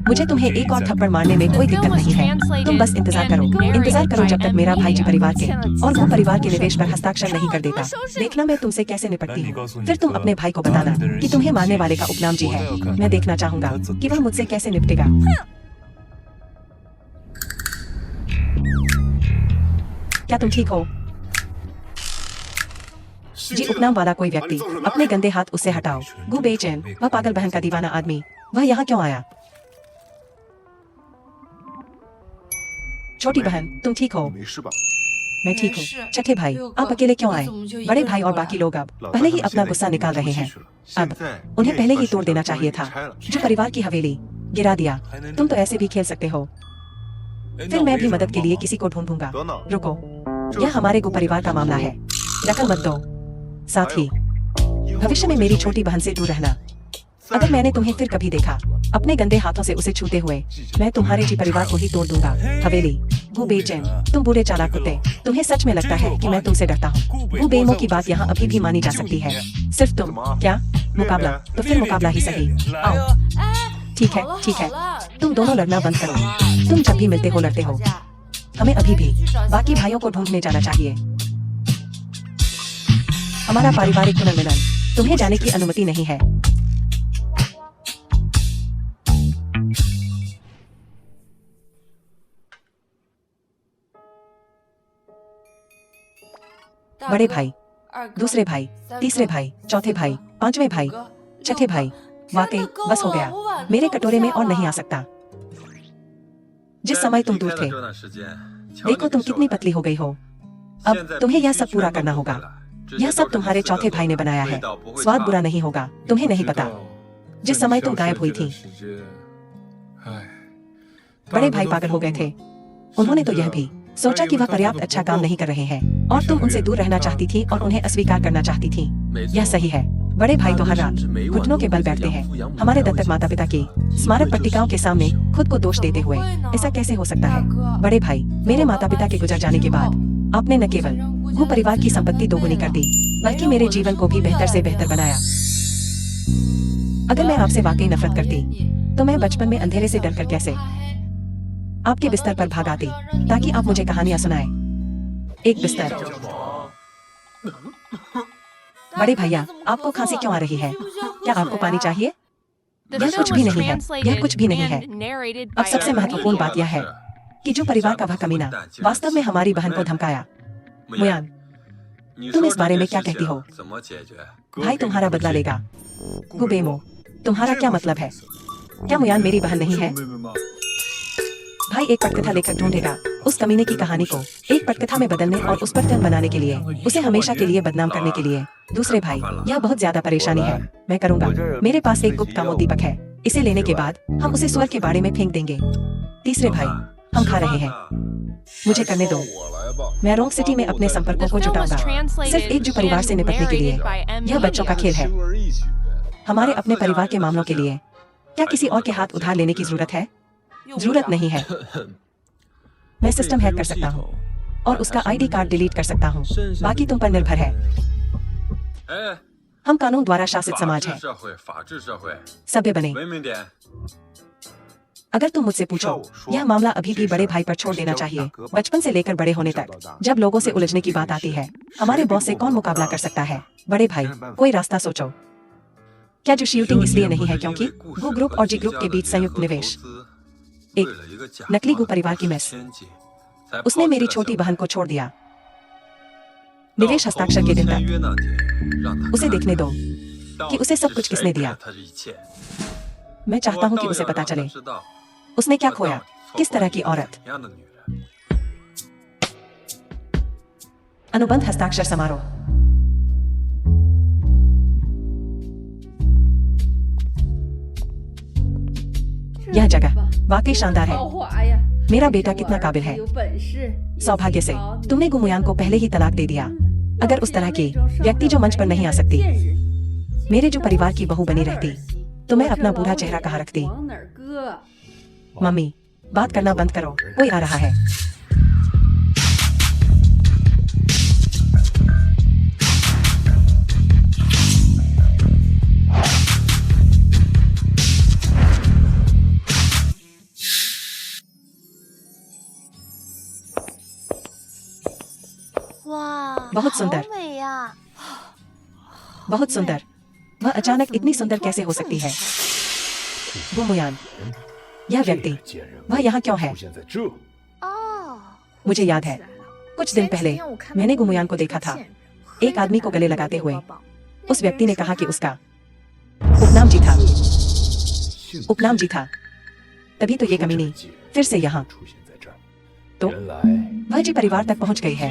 मुझे तुम्हें एक और थप्पड़ मारने में कोई दिक्कत नहीं है। तुम बस इंतजार करो, इंतजार करो जब तक मेरा भाई जी परिवार के और वो परिवार के निवेश पर हस्ताक्षर नहीं कर देता। देखना मैं तुमसे कैसे निपटती हूँ। फिर तुम अपने भाई को बताना कि तुम्हें मारने वाले का उपनाम जी है। मैं देखना चाहूंगा कि वह मुझसे कैसे निपटेगा। क्या तुम ठीक हो? जी, उपनाम वाला कोई व्यक्ति, अपने गंदे हाथ उससे हटाओ। गु बेचैन, वह पागल बहन का दीवाना आदमी, वह यहाँ क्यों आया? छोटी बहन, तुम ठीक हो? मैं ठीक हूँ। छठे भाई, आप अकेले क्यों आए? बड़े भाई और बाकी लोग अब पहले ही अपना गुस्सा निकाल रहे हैं। अब उन्हें पहले ही तोड़ देना चाहिए था। जो परिवार की हवेली गिरा दिया। तुम तो ऐसे भी खेल सकते हो। फिर मैं भी मदद के लिए किसी को ढूंढूंगा। रुको, यह हमारे गु परिवार का मामला है, दखल मत दो। साथ ही भविष्य में मेरी छोटी बहन से दूर रहना। अगर मैंने तुम्हें फिर कभी देखा अपने गंदे हाथों से उसे छूते हुए, मैं तुम्हारे जी परिवार को ही तोड़ दूंगा। हवेली, वो बेचैन, तुम बुरे चालाक कुत्ते। तुम्हें सच में लगता है कि मैं तुमसे डरता हूँ? वो बेमो की बात यहाँ अभी भी मानी जा सकती है। सिर्फ तुम। क्या मुकाबला? तो फिर मुकाबला ही सही। आओ। ठीक है, ठीक है। तुम दोनों लड़ना बंद करो। तुम जब भी मिलते हो लड़ते हो। हमें अभी भी बाकी भाइयों को ढूंढने जाना चाहिए। हमारा पारिवारिक पुनर्मिलन, तुम्हें जाने की अनुमति नहीं है। बड़े भाई, दूसरे भाई, तीसरे भाई, चौथे भाई, पांचवें भाई, छठे भाई। वाकई बस हो गया। मेरे कटोरे में और नहीं आ सकता। जिस समय तुम दूर थे, देखो तुम कितनी पतली हो गई हो। अब तुम्हें यह सब पूरा करना होगा। यह सब तुम्हारे चौथे भाई ने बनाया है। स्वाद बुरा नहीं होगा, तुम्हें नहीं पता। जिस समय तुम गायब हुई थी, बड़े भाई पागल हो गए थे। उन्होंने तो यह भी सोचा कि वह पर्याप्त अच्छा काम नहीं कर रहे हैं और तुम उनसे दूर रहना चाहती थी और उन्हें अस्वीकार करना चाहती थी। यह सही है। बड़े भाई तो हर रात घुटनों के बल बैठते हैं हमारे दत्तक माता पिता की स्मारक पट्टिकाओं के सामने खुद को दोष देते हुए। ऐसा कैसे हो सकता है? बड़े भाई, मेरे माता पिता के गुजर जाने के बाद आपने न केवल गु परिवार की संपत्ति दोगुनी कर दी, बल्कि मेरे जीवन को भी बेहतर से बेहतर बनाया। अगर मैं आपसे वाकई नफरत करती, तो मैं बचपन में अंधेरे से डरकर कैसे आपके बिस्तर पर भाग आती ताकि आप मुझे कहानियां सुनाएं। एक बिस्तर। बड़े भैया, आपको खांसी क्यों आ रही है? क्या आपको पानी चाहिए? यह कुछ भी नहीं है। यह कुछ भी नहीं है। अब सबसे महत्वपूर्ण बात यह है कि जो परिवार का वह कमीना वास्तव में हमारी बहन को धमकाया। मुयान, तुम इस बारे में क्या कहती हो? भाई तुम्हारा बदला लेगा। गुबेमो, तुम्हारा क्या मतलब है? क्या मुयान मेरी बहन नहीं है? भाई एक पटकथा लेखक ढूंढेगा उस कमीने की कहानी को एक पटकथा में बदलने और उस पर फिल्म बनाने के लिए, उसे हमेशा के लिए बदनाम करने के लिए। दूसरे भाई, यह बहुत ज्यादा परेशानी है। मैं करूंगा। मेरे पास एक गुप्त कामोद्दीपक है। इसे लेने के बाद हम उसे स्वर के बारे में फेंक देंगे। तीसरे भाई, हम खा रहे हैं। मुझे करने दो। मैं रोंग सिटी में अपने संपर्कों को जुटाऊंगा, सिर्फ एक जो परिवार से निपटने के लिए। यह बच्चों का खेल है। हमारे अपने परिवार के मामलों के लिए क्या किसी और के हाथ उधार लेने की जरूरत है? जरूरत नहीं है। मैं सिस्टम हैक कर सकता हूँ और उसका आईडी कार्ड डिलीट कर सकता हूँ। बाकी तुम पर निर्भर है। हम कानून द्वारा शासित समाज है। सभ्य बने। अगर तुम मुझसे पूछो, यह मामला अभी भी बड़े भाई पर छोड़ देना चाहिए। बचपन से लेकर बड़े होने तक जब लोगों से उलझने की बात आती है, हमारे बॉस से कौन मुकाबला कर सकता है? बड़े भाई, कोई रास्ता सोचो। क्या जो शूटिंग इसलिए नहीं है क्योंकि गु ग्रुप और जी ग्रुप के बीच संयुक्त निवेश, एक नकली गु परिवार की मेस, उसने मेरी छोटी बहन को छोड़ दिया। निवेश हस्ताक्षर के दिन तक उसे देखने दो कि उसे सब कुछ किसने दिया। मैं चाहता हूं कि उसे पता चले उसने क्या खोया, किस तरह की औरत। अनुबंध हस्ताक्षर समारोह। यह जगह वाकई शानदार है। मेरा बेटा कितना काबिल है। सौभाग्य से तुमने गुमुयान को पहले ही तलाक दे दिया। अगर उस तरह की व्यक्ति जो मंच पर नहीं आ सकती मेरे जो परिवार की बहू बनी रहती, तो मैं अपना बुरा चेहरा कहाँ रखती? मम्मी, बात करना बंद करो, कोई आ रहा है। बहुत सुंदर, बहुत सुंदर। वह अचानक इतनी सुंदर कैसे हो सकती है? गुमुयान, यह व्यक्ति, वह यहाँ क्यों है? मुझे याद है, कुछ दिन पहले मैंने गुमुयान को देखा था, एक आदमी को गले लगाते हुए। उस व्यक्ति ने कहा कि उसका उपनाम जी था। उपनाम जी था। तभी तो ये कमीनी फिर से यहाँ। तो वह जी परिवार तक पहुंच गई है।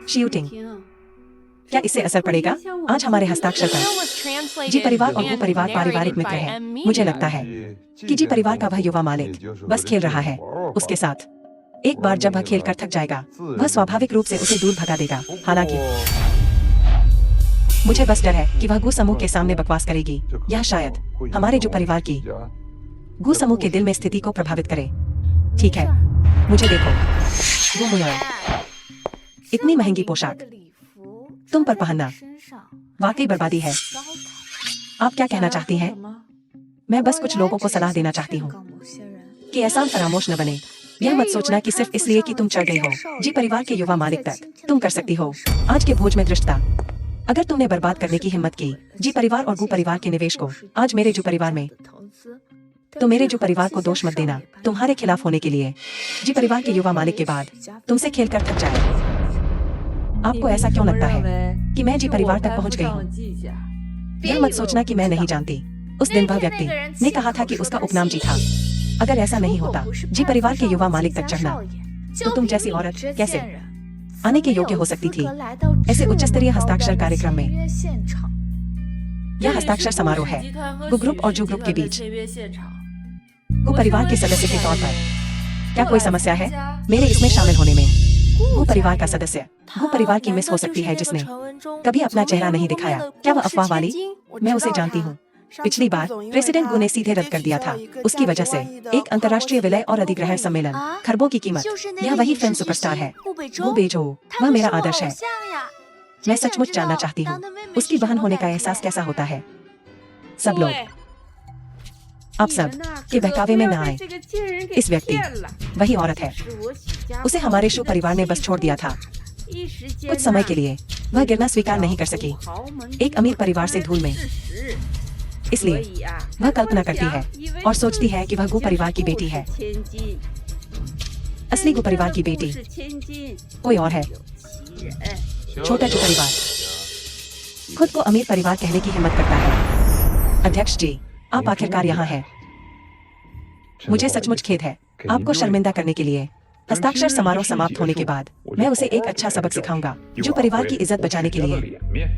शूटिंग, क्या इससे असर पड़ेगा आज हमारे हस्ताक्षर That पर? was translated जी परिवार और वो and परिवार narrated पारिवारिक मित्र by है। Emilia. मुझे लगता है कि जी परिवार का वह युवा मालिक बस खेल रहा है उसके साथ। एक बार जब वह खेल कर थक जाएगा वह स्वाभाविक रूप से उसे दूर भगा देगा। हालांकि मुझे बस डर है कि वह गू समूह के सामने बकवास करेगी। यह शायद हमारे जो परिवार की गू समूह के दिल में स्थिति को प्रभावित करे। ठीक है, मुझे देखो, गू मुयान, इतनी महंगी पोशाक तुम पर पहनना वाकई बर्बादी है। आप क्या कहना चाहती हैं? मैं बस कुछ लोगों को सलाह देना चाहती हूँ कि ऐसा फरामोश न बने। यह मत सोचना कि सिर्फ इसलिए कि तुम चढ़ गई हो जी परिवार के युवा मालिक तक तुम कर सकती हो आज के भोज में दृष्टता। अगर तुमने बर्बाद करने की हिम्मत की जी परिवार और गू परिवार के निवेश को आज मेरे जो परिवार में, तो मेरे जो परिवार को दोष मत देना तुम्हारे खिलाफ होने के लिए। जी परिवार के युवा मालिक के बाद तुमसे खेल कर थक जाए। आपको ऐसा क्यों लगता है कि मैं जी परिवार तक पहुंच गई हूँ? यह मत सोचना कि मैं नहीं जानती। उस दिन वह व्यक्ति ने कहा था कि उसका उपनाम जी था। अगर ऐसा नहीं होता जी परिवार के युवा मालिक तक चढ़ना, तो तुम जैसी औरत कैसे आने के योग्य हो सकती थी ऐसे उच्च स्तरीय हस्ताक्षर कार्यक्रम में? यह हस्ताक्षर समारोह है गू ग्रुप और जू ग्रुप के बीच। गू परिवार के सदस्य के तौर पर क्या कोई समस्या है मेरे इसमें शामिल होने में? गू परिवार का सदस्य गू परिवार की मिस हो सकती है जिसने कभी अपना चेहरा नहीं दिखाया। क्या वह अफवाह वाली? मैं उसे जानती हूँ। पिछली बार प्रेसिडेंट गू ने सीधे रद्द कर दिया था उसकी वजह से एक अंतर्राष्ट्रीय विलय और अधिग्रहण सम्मेलन, खरबों की कीमत। यह वही फिल्म सुपरस्टार है गू बेजो, वह मेरा आदर्श है। मैं सचमुच जानना चाहती हूँ उसकी बहन होने का एहसास कैसा होता है। सब लोग, आप सब के बहकावे में न आए। इस व्यक्ति वही औरत है, उसे हमारे शो परिवार ने बस छोड़ दिया था। कुछ समय के लिए वह गिरना स्वीकार नहीं कर सकी एक अमीर परिवार से धूल में। इसलिए वह कल्पना करती है और सोचती है कि वह गू परिवार की बेटी है। असली गू परिवार की बेटी कोई और है। छोटा जो परिवार खुद को अमीर परिवार कहने की हिम्मत करता है। अध्यक्ष जी, आप आखिरकार यहाँ हैं। मुझे सचमुच खेद है आपको शर्मिंदा करने के लिए। हस्ताक्षर समारोह समाप्त होने के बाद मैं उसे एक अच्छा सबक सिखाऊंगा जो परिवार की इज्जत बचाने के लिए।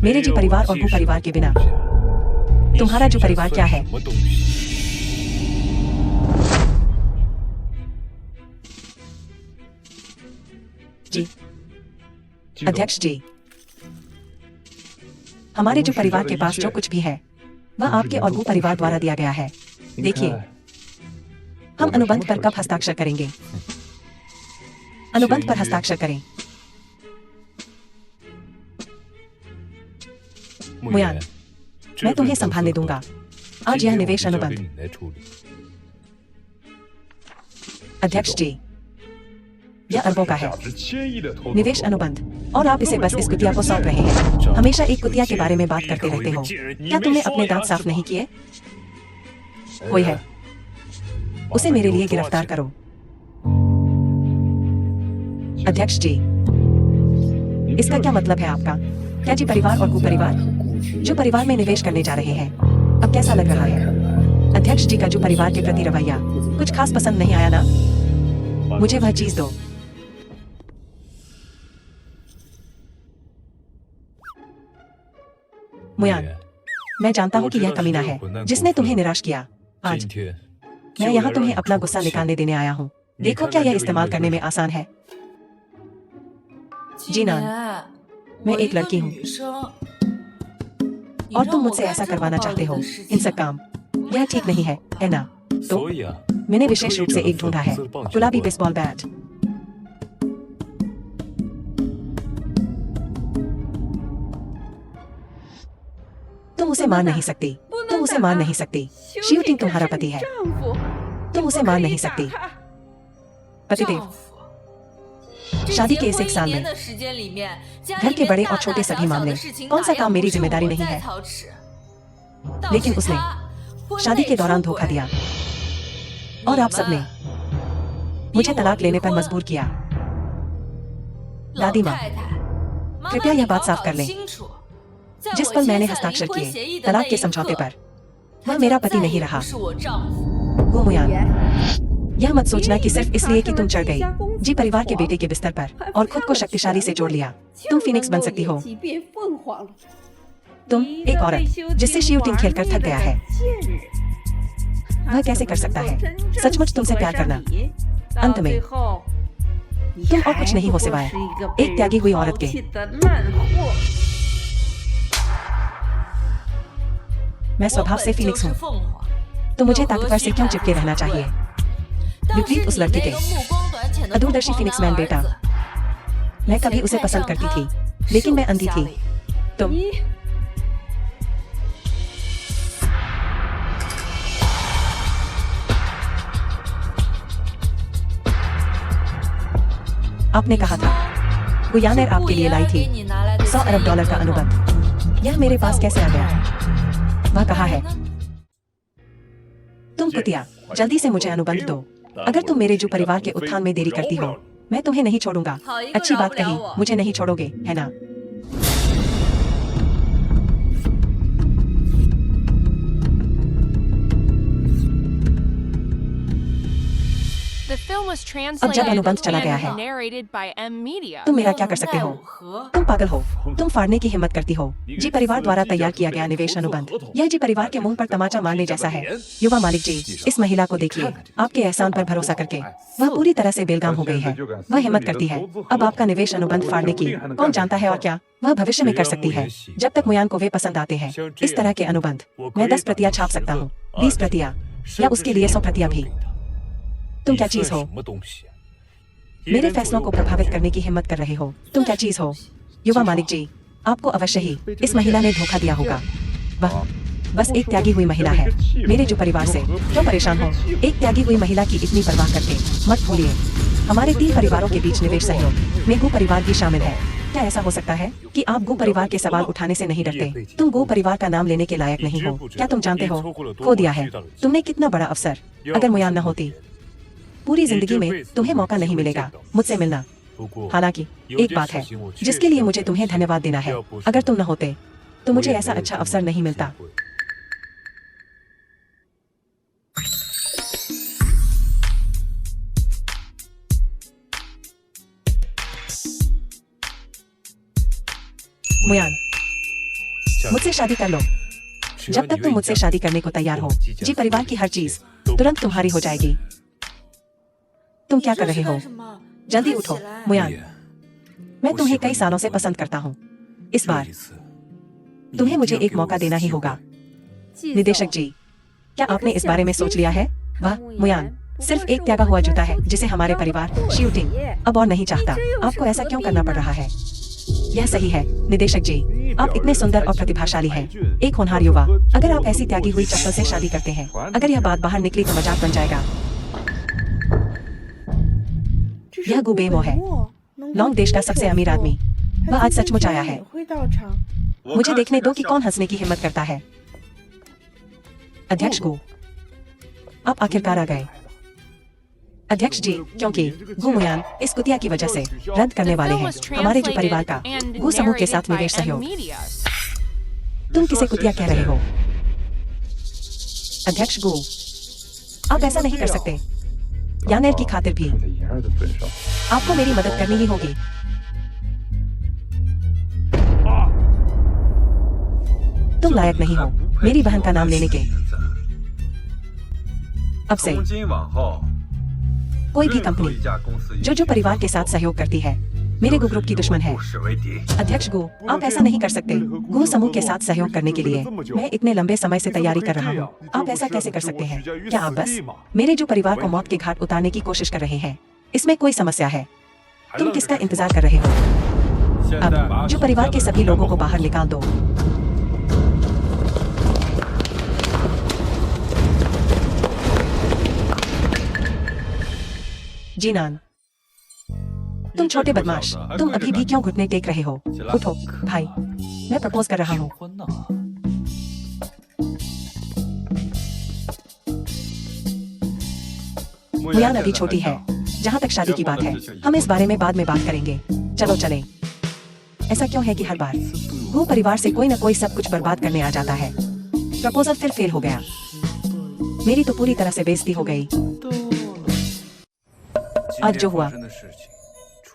मेरे जी परिवार और गू परिवार के बिना तुम्हारा जो परिवार क्या है? जी अध्यक्ष जी, हमारे जो परिवार के पास जो कुछ भी है वह आपके और गू परिवार द्वारा दिया गया है। देखिए, हम अनुबंध पर कब हस्ताक्षर करेंगे? अनुबंध पर हस्ताक्षर करें। मुयान, मैं तुम्हें संभालने दूंगा आज यह निवेश अनुबंध। अध्यक्ष जी, यह अरबों का है निवेश अनुबंध और आप इसे बस इस कुतिया को सौंप रहे हैं। हमेशा एक कुतिया के बारे में बात करते रहते हो। क्या तुमने अपने दांत साफ नहीं किए? कोई है, उसे मेरे लिए गिरफ्तार करो। अध्यक्ष जी, इसका क्या मतलब है आपका? क्या जी परिवार और गू परिवार जो परिवार में निवेश करने जा रहे हैं, अब कैसा लग रहा है? अध्यक्ष जी का जो परिवार के प्रति रवैया कुछ खास पसंद नहीं आया ना? मुझे वह चीज दो। मुयान, मैं जानता हूँ कि यह कमीना है जिसने तुम्हें निराश किया। आज मैं यहाँ तुम्हें अपना गुस्सा निकालने देने आया हूँ। देखो क्या यह इस्तेमाल करने में आसान है? जी ना, मैं एक लड़की हूँ और तुम मुझसे ऐसा करवाना चाहते हो इनसे काम। यह ठीक नहीं है ना? तो मैंने विशेष रूप से एक ढूंढा है, गुलाबी बेसबॉल बैट। तुम उसे मार नहीं सकती, तुम उसे मार नहीं सकती। शूटिंग तुम्हारा पति है, तुम उसे मार नहीं सकती। पतिदेव, शादी के इस एक साल में घर के बड़े और छोटे सभी मामले, कौन सा काम मेरी जिम्मेदारी नहीं है? लेकिन उसने शादी के दौरान धोखा दिया और आप सबने मुझे तलाक लेने पर मजबूर किया। दादी माँ, कृपया यह बात साफ कर लें। जिस पल मैंने हस्ताक्षर किए तलाक के समझौते पर, वह मेरा पति नहीं रहा। गू मुयान, यह मत सोचना कि सिर्फ इसलिए कि तुम चढ़ गई जी परिवार के बेटे के बिस्तर पर और खुद को शक्तिशाली से जोड़ लिया। तुम फीनिक्स बन सकती हो। तुम एक औरत जिससे शूटिंग खेलकर थक गया है, वह कैसे कर सकता है सचमुच तुमसे प्यार करना? अंत में तुम और कुछ नहीं हो सिवाय एक त्यागी हुई औरत के। मैं स्वभाव से फीनिक्स हूँ, तो मुझे ताकतवर से क्यों चिपके रहना चाहिए? विपरीत उस लड़के के अदूरदर्शी फीनिक्स मैन बेटा। मैं कभी उसे पसंद करती थी, लेकिन मैं अंधी थी। तुम आपने कहा था गुयानेर आपके लिए लाई थी 100 अरब डॉलर का अनुबंध। यह मेरे पास कैसे आ गया? वह कहा है तुम कुतिया, जल्दी से मुझे अनुबंध दो। अगर तुम मेरे जो परिवार के उत्थान में देरी करती हो, मैं तुम्हें नहीं छोड़ूंगा। अच्छी बात कही, मुझे नहीं छोड़ोगे, है ना? The film was अब जब अनुबंध translated चला गया है, and narrated by M Media. तुम मेरा क्या कर सकते हो? तुम पागल हो, तुम फाड़ने की हिम्मत करती हो। जी परिवार द्वारा तैयार किया गया निवेश अनुबंध, यह जी परिवार के मुंह पर तमाचा मारने जैसा है। युवा मालिक जी, इस महिला को देखिए, आपके एहसान पर भरोसा करके वह पूरी तरह से बेलगाम हो गई है। वह हिम्मत करती है अब आपका निवेश अनुबंध फाड़ने की। कौन जानता है और क्या वह भविष्य में कर सकती है, जब तक मुयान को वे पसंद आते हैं। इस तरह के अनुबंध मैं 10 प्रतियां छाप सकता हूँ, 20 प्रतियां, या उसके लिए 100 प्रतियां भी। तुम क्या चीज हो? मेरे फैसलों को प्रभावित करने की हिम्मत कर रहे हो। तुम क्या चीज हो? युवा मालिक जी, आपको अवश्य ही इस महिला ने धोखा दिया होगा। वह बस एक त्यागी हुई महिला है मेरे जो परिवार से। क्यों परेशान हो एक त्यागी हुई महिला की इतनी परवाह करके? मत भूलिए हमारे 3 परिवारों के बीच निवेश सहयोग में गो परिवार भी शामिल है। क्या ऐसा हो सकता है कि आप गो परिवार के सवाल उठाने से नहीं डरते? तुम गो परिवार का नाम लेने के लायक नहीं हो। क्या तुम जानते हो खो दिया है तुमने कितना बड़ा अवसर? अगर मुयान न होती, पूरी जिंदगी में तुम्हें मौका नहीं मिलेगा मुझसे मिलना। हालांकि एक बात है जिसके लिए मुझे तुम्हें धन्यवाद देना है। अगर तुम न होते तो मुझे ऐसा अच्छा अवसर नहीं मिलता। मुयान, मुझसे शादी कर लो। जब तक तुम मुझसे शादी करने को तैयार हो, जी परिवार की हर चीज तुरंत तुम्हारी हो जाएगी। तुम क्या कर रहे हो? जल्दी उठो मुयान, मैं तुम्हें कई सालों से पसंद करता हूँ। इस बार तुम्हें मुझे एक मौका देना ही होगा। निदेशक जी, क्या आपने इस बारे में सोच लिया है? वह मुयान सिर्फ एक त्यागा हुआ जूता है जिसे हमारे परिवार शूटिंग अब और नहीं चाहता। आपको ऐसा क्यों करना पड़ रहा है? यह सही है निदेशक जी, आप इतने सुंदर और प्रतिभाशाली हैं, एक होनहार युवा। अगर आप ऐसी त्यागी हुई चप्पल से शादी करते हैं, अगर यह बात बाहर निकली तो मजाक बन जाएगा। यह गु बेमो है, लॉन्ग देश का सबसे अमीर आदमी। वह आज सचमुच आया है। मुझे देखने दो कि कौन हंसने की हिम्मत करता है। अध्यक्ष गु, आप आखिरकार आ गए। अध्यक्ष जी, क्योंकि गु मुयान इस कुतिया की वजह से रद्द करने वाले हैं हमारे जो परिवार का गु समूह के साथ निवेश सहयोग। तुम किसे कुतिया कह रहे हो? अध्यक्ष गु, आप ऐसा नहीं कर सकते। यानेर की खातिर भी आपको मेरी मदद करनी ही होगी। तुम लायक नहीं हो मेरी बहन का नाम लेने के। अब से कोई भी कंपनी जो परिवार के साथ सहयोग करती है मेरे गु ग्रुप की दुश्मन है। अध्यक्ष गु, आप ऐसा नहीं कर सकते। गु समूह के साथ सहयोग करने के लिए मैं इतने लंबे समय से तैयारी कर रहा हूँ। आप ऐसा कैसे कर सकते हैं? क्या आप बस मेरे जो परिवार को मौत के घाट उतारने की कोशिश कर रहे हैं? इसमें कोई समस्या है? तुम किसका इंतजार कर रहे हो? अब जो परिवार के सभी लोगों को बाहर निकाल दो। जीनान, तुम छोटे बदमाश, तुम अभी भी क्यों घुटने टेक रहे हो? उठो भाई, मैं प्रपोज कर रहा हूँ। मुयान अभी छोटी है। जहाँ तक शादी की बात है, हम इस बारे में बाद में बात करेंगे। चलो चलें। ऐसा क्यों है कि हर बार वो परिवार से कोई न कोई सब कुछ बर्बाद करने आ जाता है? प्रपोजल फिर फेल हो गया। मेरी तो पूरी तरह से बेइज्जती हो गई। आज जो हुआ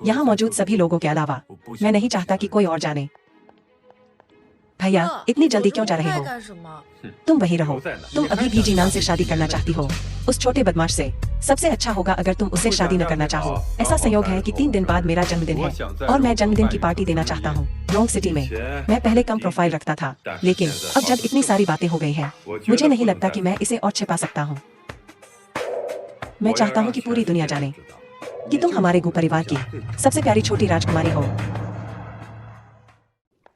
यहाँ मौजूद सभी लोगों के अलावा मैं नहीं चाहता कि कोई और जाने। भैया इतनी जल्दी क्यों जा रहे हो? तुम वहीं रहो। तुम अभी भी जीनान से शादी करना चाहती हो, उस छोटे बदमाश से। सबसे अच्छा होगा अगर तुम उससे शादी न करना चाहो। ऐसा संयोग है कि 3 दिन बाद मेरा जन्मदिन है और मैं जन्मदिन की पार्टी देना चाहता हूँ रोंग सिटी में। मैं पहले कम प्रोफाइल रखता था, लेकिन अब जब इतनी सारी बातें हो गई हैं, मुझे नहीं लगता कि मैं इसे और छिपा सकता हूँ। मैं चाहता हूँ कि पूरी दुनिया जाने कि तुम हमारे गु परिवार की सबसे प्यारी छोटी राजकुमारी हो।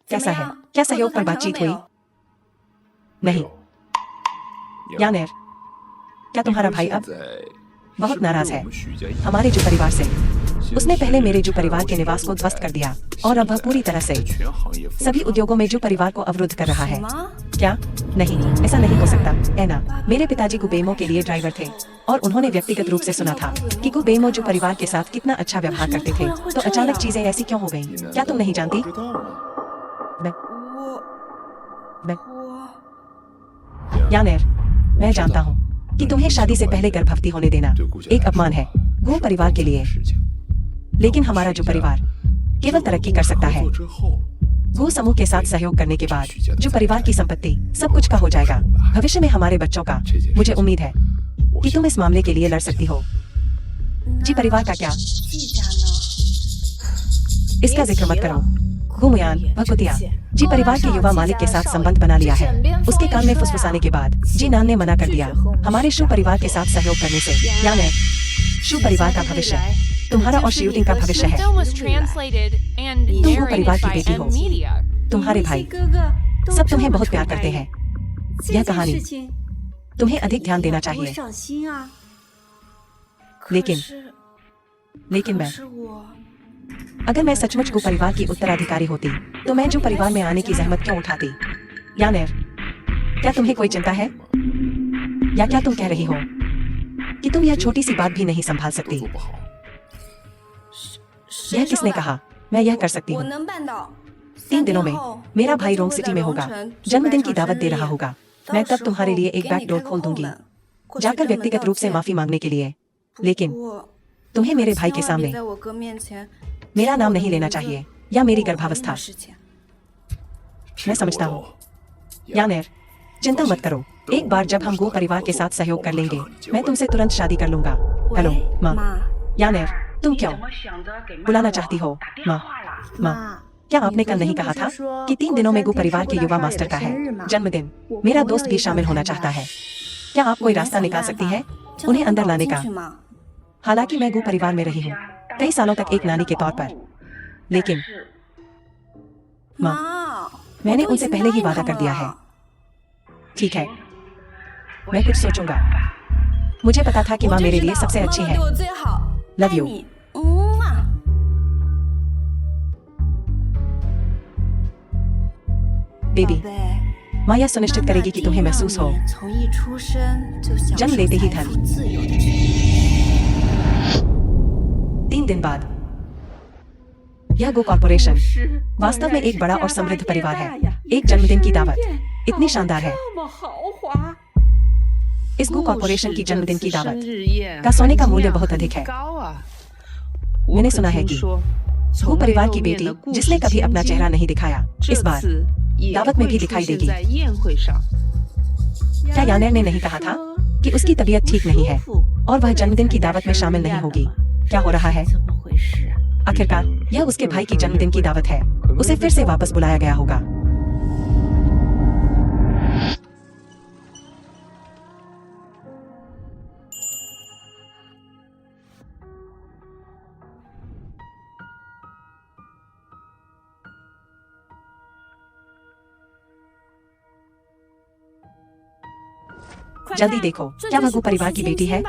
कैसा है? क्या सहयोग पर बातचीत हुई? नहीं। यानेर, क्या तुम्हारा भाई अब बहुत नाराज है हमारे जू परिवार से? उसने पहले मेरे जू परिवार के निवास को ध्वस्त कर दिया और अब वह पूरी तरह से सभी उद्योगों में जू परिवार को अवरुद्ध कर रहा है। क्या? नहीं, ऐसा नहीं हो सकता। एना, मेरे पिताजी गुबेमो के लिए ड्राइवर थे और उन्होंने व्यक्तिगत रूप से सुना था कि गुबेमो जू परिवार के साथ कितना अच्छा व्यवहार करते थे। तो अचानक चीजें ऐसी क्यों हो गईं? क्या तुम नहीं जानती? यानेर, मैं जानता हूँ कि तुम्हें शादी से पहले गर्भवती होने देना एक अपमान है गो परिवार के लिए, लेकिन हमारा जो परिवार केवल तरक्की कर सकता है गो समूह के साथ सहयोग करने के बाद जो परिवार की संपत्ति सब कुछ का हो जाएगा भविष्य में हमारे बच्चों का। मुझे उम्मीद है कि तुम इस मामले के लिए लड़ सकती हो। जी परिवार का क्या? इसका जिक्र मत करो। गुमयान भकुतिया जी परिवार के युवा मालिक के साथ संबंध बना लिया है। उसके कान में फुसफुसाने के बाद जी नान ने मना कर दिया हमारे शू परिवार के साथ सहयोग करने से। यानी शू परिवार का भविष्य तुम्हारा और शूटिंग का भविष्य है। तुम वो परिवार की बेटी हो। तुम्हारे भाई सब तुम्हें बहुत प्यार करते हैं। यह कहानी तुम्हें अधिक ध्यान देना चाहिए। लेकिन मैं अगर मैं सचमुच गु परिवार की उत्तराधिकारी होती तो मैं जो परिवार में आने की जहमत क्यों उठाती? यानेर, क्या तुम्हें कोई चिंता है या क्या तुम कह रही हो कि तुम यह छोटी सी बात भी नहीं संभाल सकती? यह किसने कहा? मैं यह कर सकती हूँ। 3 दिनों में मेरा भाई रोंग सिटी में होगा, जन्मदिन की दावत दे रहा होगा। मैं तब तुम्हारे लिए एक बैक डोर खोल दूंगी जाकर व्यक्तिगत रूप से माफी मांगने के लिए। लेकिन तुम्हें मेरे भाई के सामने मेरा नाम नहीं लेना चाहिए या मेरी गर्भावस्था। मैं समझता हूँ। यानेर, चिंता मत करो। एक बार जब हम गो परिवार के साथ सहयोग कर लेंगे मैं तुमसे तुरंत शादी कर लूंगा। हेलो माँ। यानेर, तुम क्यों बुलाना चाहती हो? माँ, क्या आपने कल नहीं कहा था कि 3 दिनों में गु परिवार के युवा मास्टर का है जन्मदिन? मेरा दोस्त भी शामिल होना चाहता है। क्या आप कोई रास्ता निकाल सकती है उन्हें अंदर लाने का? हालांकि मैं गु परिवार में रही हूँ कई सालों तक एक नानी के तौर पर, लेकिन माँ, मैंने उनसे पहले ही वादा कर दिया है। ठीक है, मैं कुछ सोचूंगा। मुझे पता था कि माँ मेरे लिए सबसे अच्छी है। Love you. बेबी, माँ यह सुनिश्चित करेगी कि तुम्हें महसूस हो जन्म लेते ही धन। 3 दिन बाद यह गो कॉर्पोरेशन वास्तव में एक बड़ा और समृद्ध परिवार है। एक जन्मदिन की दावत इतनी शानदार है। इस गो कॉर्पोरेशन की जन्मदिन की दावत का सोने का मूल्य बहुत अधिक है। मैंने सुना है कि गो परिवार की बेटी जिसने कभी अपना चेहरा नहीं दिखाया इस बार दावत में भी दिखाई देगी। क्या यानेर ने नहीं कहा था कि उसकी तबीयत ठीक नहीं है और वह जन्मदिन की दावत में शामिल नहीं होगी? क्या हो रहा है? आखिरकार यह उसके भाई की जन्मदिन की दावत है। उसे फिर से वापस बुलाया गया होगा। जल्दी देखो, क्या वह गु परिवार की बेटी है?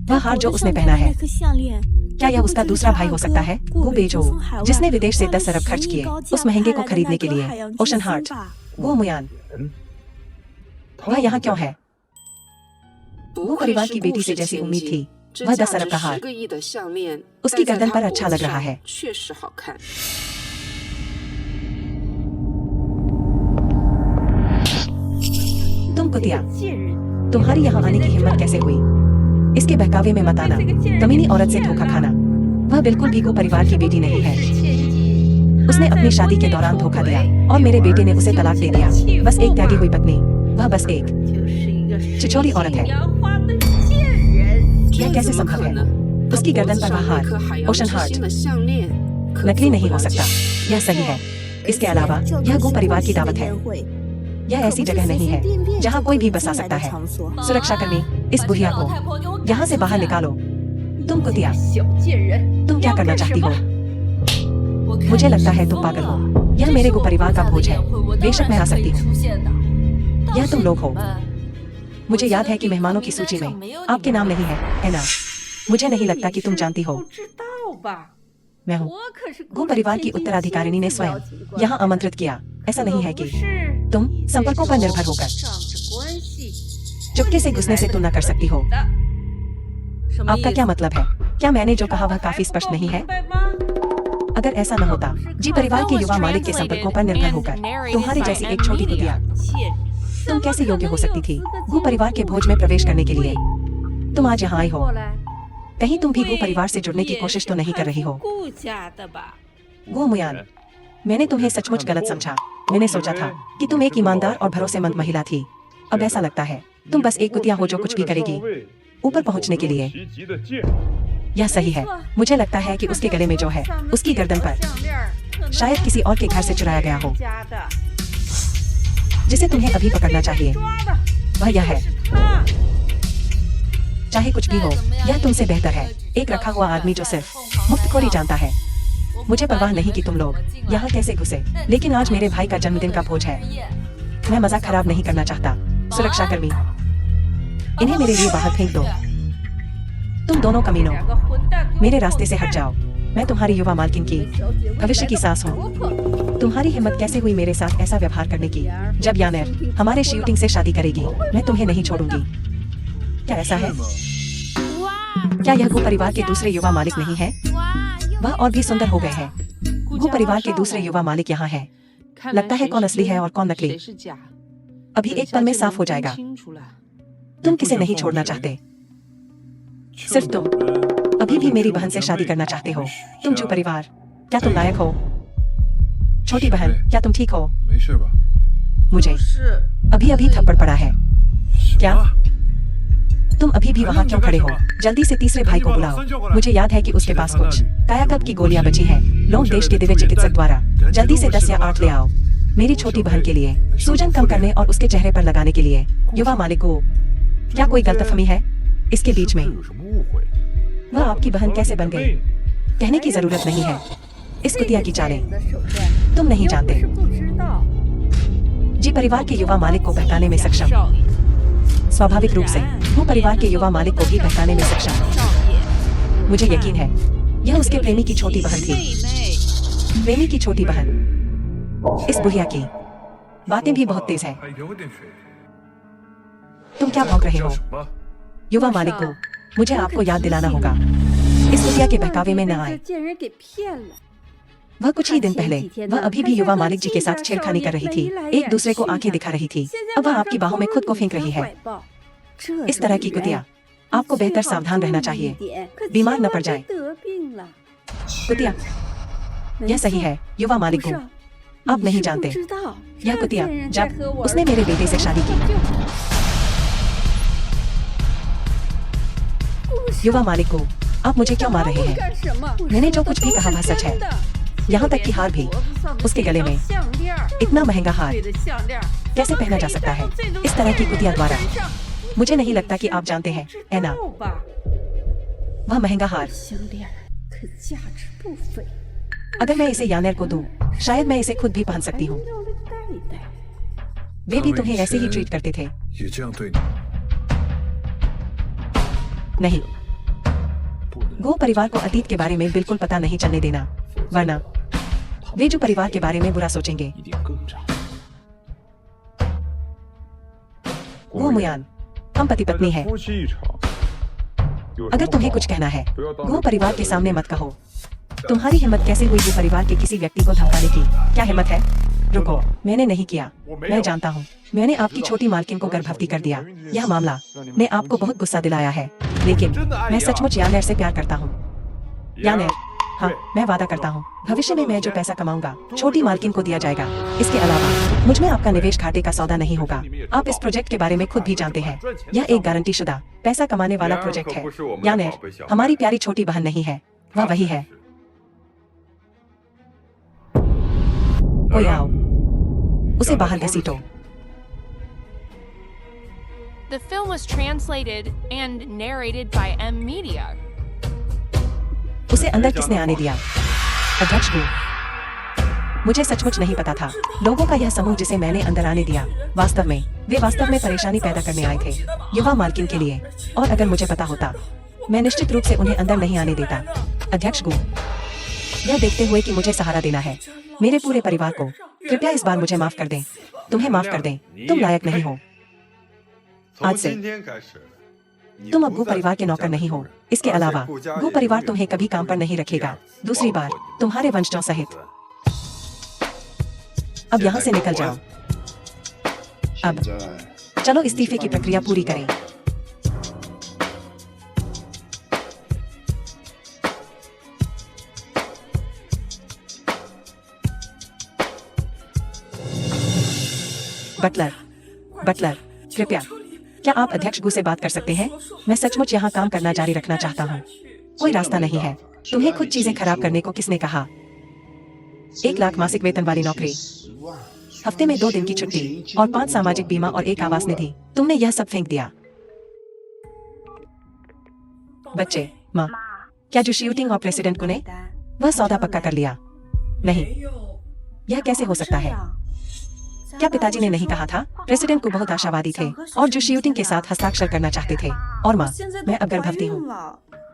वह हार जो उसने पहना है, क्या यह उसका दूसरा भाई हो सकता है? गु बेजो, जिसने विदेश से 10 अरब खर्च किए उस महंगे को खरीदने के लिए। Ocean heart. गु मुयान, वह यहाँ क्यों है? गु परिवार की बेटी से जैसी उम्मीद थी। वह 10 अरब का हार उसकी गर्दन पर अच्छा लग रहा है। तुम कुतिया, तुम्हारी यहाँ आने की हिम्मत कैसे हुई? इसके बहकावे में मत आना। कमीनी औरत से धोखा खाना। वह बिल्कुल भी गो परिवार की बेटी नहीं है। उसने अपनी शादी के दौरान धोखा दिया और मेरे बेटे ने उसे तलाक दे दिया। बस एक त्यागी हुई पत्नी। वह बस एक छिछोरी औरत है। यह कैसे संभव है? उसकी गर्दन पर वह हार, ओशन हार्ट, नकली नहीं हो सकता। यह सही है। इसके अलावा यह गो परिवार की दावत है। यह ऐसी जगह नहीं है जहाँ कोई भी बसा सकता है। सुरक्षाकर्मी, इस बुढ़िया को यहाँ से बाहर निकालो। तुम कुतिया, तुम क्या करना चाहती हो? मुझे लगता है तुम पागल हो। यह मेरे गो परिवार का भोज है। बेशक मैं आ सकती हूँ। यह तुम लोग हो। मुझे याद है कि मेहमानों की सूची में आपके नाम नहीं है, एना। मुझे नहीं लगता कि तुम जानती हो। मैं हूँ। गो परिवार की उत्तराधिकारिणी ने स्वयं यहाँ आमंत्रित किया। ऐसा नहीं है कि तुम संपर्कों पर निर्भर होकर चुपके से घुसने से तुलना कर सकती हो। आपका क्या मतलब है? क्या मैंने जो कहा वह काफी स्पष्ट नहीं है? अगर ऐसा न होता, जी परिवार के युवा मालिक के संपर्कों पर निर्भर होकर तुम्हारी जैसी एक छोटी कुतिया, तुम कैसे योग्य हो सकती थी गो परिवार के भोज में प्रवेश करने के लिए? तुम आज यहाँ आई हो। कहीं तुम भी गो परिवार से जुड़ने की कोशिश तो नहीं कर रही हो? गो मुयान, मैंने तुम्हें सचमुच गलत समझा। मैंने सोचा था कि तुम एक ईमानदार और भरोसेमंद महिला थी। अब ऐसा लगता है तुम बस एक कुतिया हो जो कुछ भी करेगी ऊपर पहुंचने के लिए। यह सही है। मुझे लगता है कि उसके गले में जो है उसकी गर्दन पर शायद किसी और के घर से चुराया गया हो। जिसे तुम्हें अभी पकड़ना चाहिए वह यह है। चाहे कुछ भी हो, यह तुमसे बेहतर है एक रखा हुआ आदमी जो सिर्फ मुफ्तखोरी जानता है। मुझे परवाह नहीं कि तुम लोग यहाँ कैसे घुसे, लेकिन आज मेरे भाई का जन्मदिन का भोज है। मैं मजाक खराब नहीं करना चाहता। सुरक्षाकर्मी, इन्हें मेरे लिए बाहर फेंक दो। तुम दोनों कमीनों, मेरे रास्ते से हट जाओ। मैं तुम्हारी युवा मालकिन की भविष्य की सास हूँ। तुम्हारी हिम्मत कैसे हुई मेरे साथ ऐसा व्यवहार करने की? जब यानेर हमारे शूटिंग से शादी करेगी, मैं तुम्हें नहीं छोड़ूंगी। क्या ऐसा है? क्या यह गो परिवार के दूसरे युवा मालिक नहीं है? वह और भी सुंदर हो गए हैं। गो परिवार के दूसरे युवा मालिक यहाँ है। लगता है कौन असली है और कौन नकली अभी एक पल में साफ हो जाएगा। तुम किसे नहीं छोड़ना चाहते? सिर्फ तुम अभी भी मेरी बहन से शादी करना चाहते हो। तुम जो परिवार, क्या तुम लायक हो? छोटी बहन, क्या तुम ठीक हो? मुझे अभी अभी थप्पड़ पड़ा है। क्या तुम अभी भी वहाँ क्यों खड़े हो? जल्दी से तीसरे भाई को बुलाओ। मुझे याद है कि उसके पास कुछ कायाकल्प की गोलियां बची हैं। लोग देश के दिव्य चिकित्सक द्वारा जल्दी से 10 या 8 ले आओ। मेरी छोटी बहन के लिए सूजन कम करने और उसके चेहरे पर लगाने के लिए। युवा मालिक को क्या कोई गलतफहमी है इसके बीच में? वह आपकी बहन कैसे बन गई? कहने की जरूरत नहीं है। इस कुतिया की चालें तुम नहीं जानते। जी परिवार के युवा मालिक को बहकाने में सक्षम, स्वाभाविक रूप से वो परिवार के युवा मालिक को भी बहकाने में सक्षम। मुझे यकीन है यह उसके प्रेमी की छोटी बहन थी। प्रेमी की छोटी बहन। इस बुढ़िया की बातें भी बहुत तेज है। तुम क्या भौंक रहे हो? युवा मालिक को मुझे आपको याद दिलाना होगा। इस कुतिया के बहकावे में न आए। वह कुछ ही दिन पहले वह अभी भी युवा मालिक जी के साथ छेड़खानी कर रही थी, एक दूसरे को आंखें दिखा रही थी। अब वह आपकी बाहों में खुद को फेंक रही है। इस तरह की कुतिया आपको बेहतर सावधान रहना चाहिए, बीमार न पड़ जाए। कुतिया, यह सही है युवा मालिक को आप नहीं जानते। यह कुतिया जब उसने मेरे बेटे से शादी की। युवा मालिक को आप मुझे क्यों मार रहे हैं? मैंने जो कुछ भी कहा वह सच है। यहाँ तक कि हार भी। उसके गले में इतना महंगा हार कैसे पहना जा सकता है इस तरह की कुतिया द्वारा? मुझे नहीं लगता कि आप जानते हैं एना, वह महंगा हार। अगर मैं इसे यानेर को दूं, शायद मैं इसे खुद भी पहन सकती हूँ। वे भी तुम्हें ऐसे ही ट्रीट करते थे। नहीं, गो परिवार को अतीत के बारे में बिल्कुल पता नहीं चलने देना, वरना वे जो परिवार के बारे में बुरा सोचेंगे। गो मुयान, हम पति पत्नी हैं। अगर तुम्हें कुछ कहना है गो परिवार के सामने मत कहो। तुम्हारी हिम्मत कैसे हुई गो परिवार के किसी व्यक्ति को धमकाने की? क्या हिम्मत है? रुको, मैंने नहीं किया। मैं जानता हूँ मैंने आपकी छोटी मालकिन को गर्भवती कर दिया। यह मामला ने आपको बहुत गुस्सा दिलाया है। लेकिन मैं सचमुच यानेर से प्यार करता हूँ। यानेर, हाँ, मैं वादा करता हूँ भविष्य में मैं जो पैसा कमाऊंगा छोटी मालकिन को दिया जाएगा। इसके अलावा मुझ में आपका निवेश घाटे का सौदा नहीं होगा। आप इस प्रोजेक्ट के बारे में खुद भी जानते हैं। यह एक गारंटी शुदा पैसा कमाने वाला प्रोजेक्ट है। यानेर, हमारी प्यारी छोटी बहन नहीं है, वह वही है। कोई आओ, उसे बाहर घसीटो। The film was translated and narrated by M Media. उसे अंदर किसने आने दिया? अध्यक्ष गु। मुझे सचमुच नहीं पता था। लोगों का यह समूह जिसे मैंने अंदर आने दिया, वे वास्तव में परेशानी पैदा करने आए थे, युवा मालकिन के लिए। और अगर मुझे पता होता, मैं निश्चित रूप से उन्हें अंदर नहीं आने देता। अध्यक्ष गु, यह देखते हुए कि मुझे सहारा देना है मेरे पूरे परिवार को, कृपया इस बार मुझे माफ कर दें। तुम्हें माफ कर दें, तुम लायक नहीं हो। आज से तुम अब गु परिवार के नौकर नहीं हो। इसके अलावा गु परिवार तुम्हें कभी काम पर नहीं रखेगा। दूसरी बार तुम्हारे वंशजों सहित। अब यहाँ से निकल जाओ। अब चलो इस्तीफे की प्रक्रिया पूरी करें। बटलर, कृपया क्या आप अध्यक्ष गु से बात कर सकते हैं? मैं सचमुच यहाँ काम करना जारी रखना चाहता हूँ। कोई रास्ता नहीं है। तुम्हें खुद चीजें खराब करने को किसने कहा? 1 लाख मासिक वेतन वाली नौकरी, हफ्ते में 2 दिन की छुट्टी और 5 सामाजिक बीमा और 1 आवास निधि। तुमने यह सब फेंक दिया। बच्चे, माँ, क्या जो शूटिंग और प्रेसिडेंट को ने वह सौदा पक्का कर लिया? नहीं, यह कैसे हो सकता है? क्या पिताजी ने नहीं कहा था? प्रेसिडेंट को बहुत आशावादी थे और जो शूटिंग के साथ हस्ताक्षर करना चाहते थे। और माँ, मैं अब गर्भवती हूँ।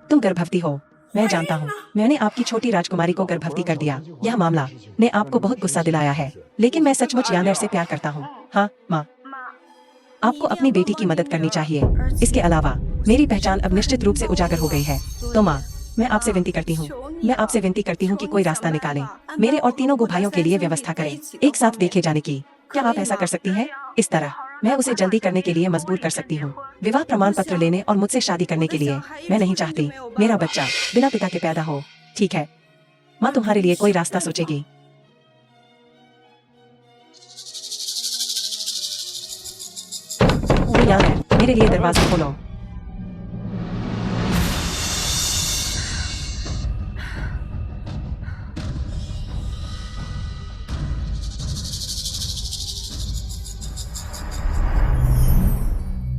तुम गर्भवती हो, मैं जानता हूँ। मैंने आपकी छोटी राजकुमारी को गर्भवती कर दिया। यह मामला ने आपको बहुत गुस्सा दिलाया है, लेकिन मैं सचमुच यानेर से प्यार करता हूँ। हाँ माँ, आपको अपनी बेटी की मदद करनी चाहिए। इसके अलावा मेरी पहचान अब निश्चित रूप से उजागर हो गई है। तो माँ, मैं आपसे विनती करती हूँ कि कोई रास्ता निकालें। मेरे और तीनों गु भाइयों के लिए व्यवस्था करें, एक साथ देखे जाने की। क्या आप ऐसा कर सकती हैं? इस तरह मैं उसे जल्दी करने के लिए मजबूर कर सकती हूँ, विवाह प्रमाण पत्र लेने और मुझसे शादी करने के लिए। मैं नहीं चाहती मेरा बच्चा बिना पिता के पैदा हो। ठीक है माँ, तुम्हारे लिए कोई रास्ता सोचेगी। वो यहाँ है, मेरे लिए दरवाजा खोलो।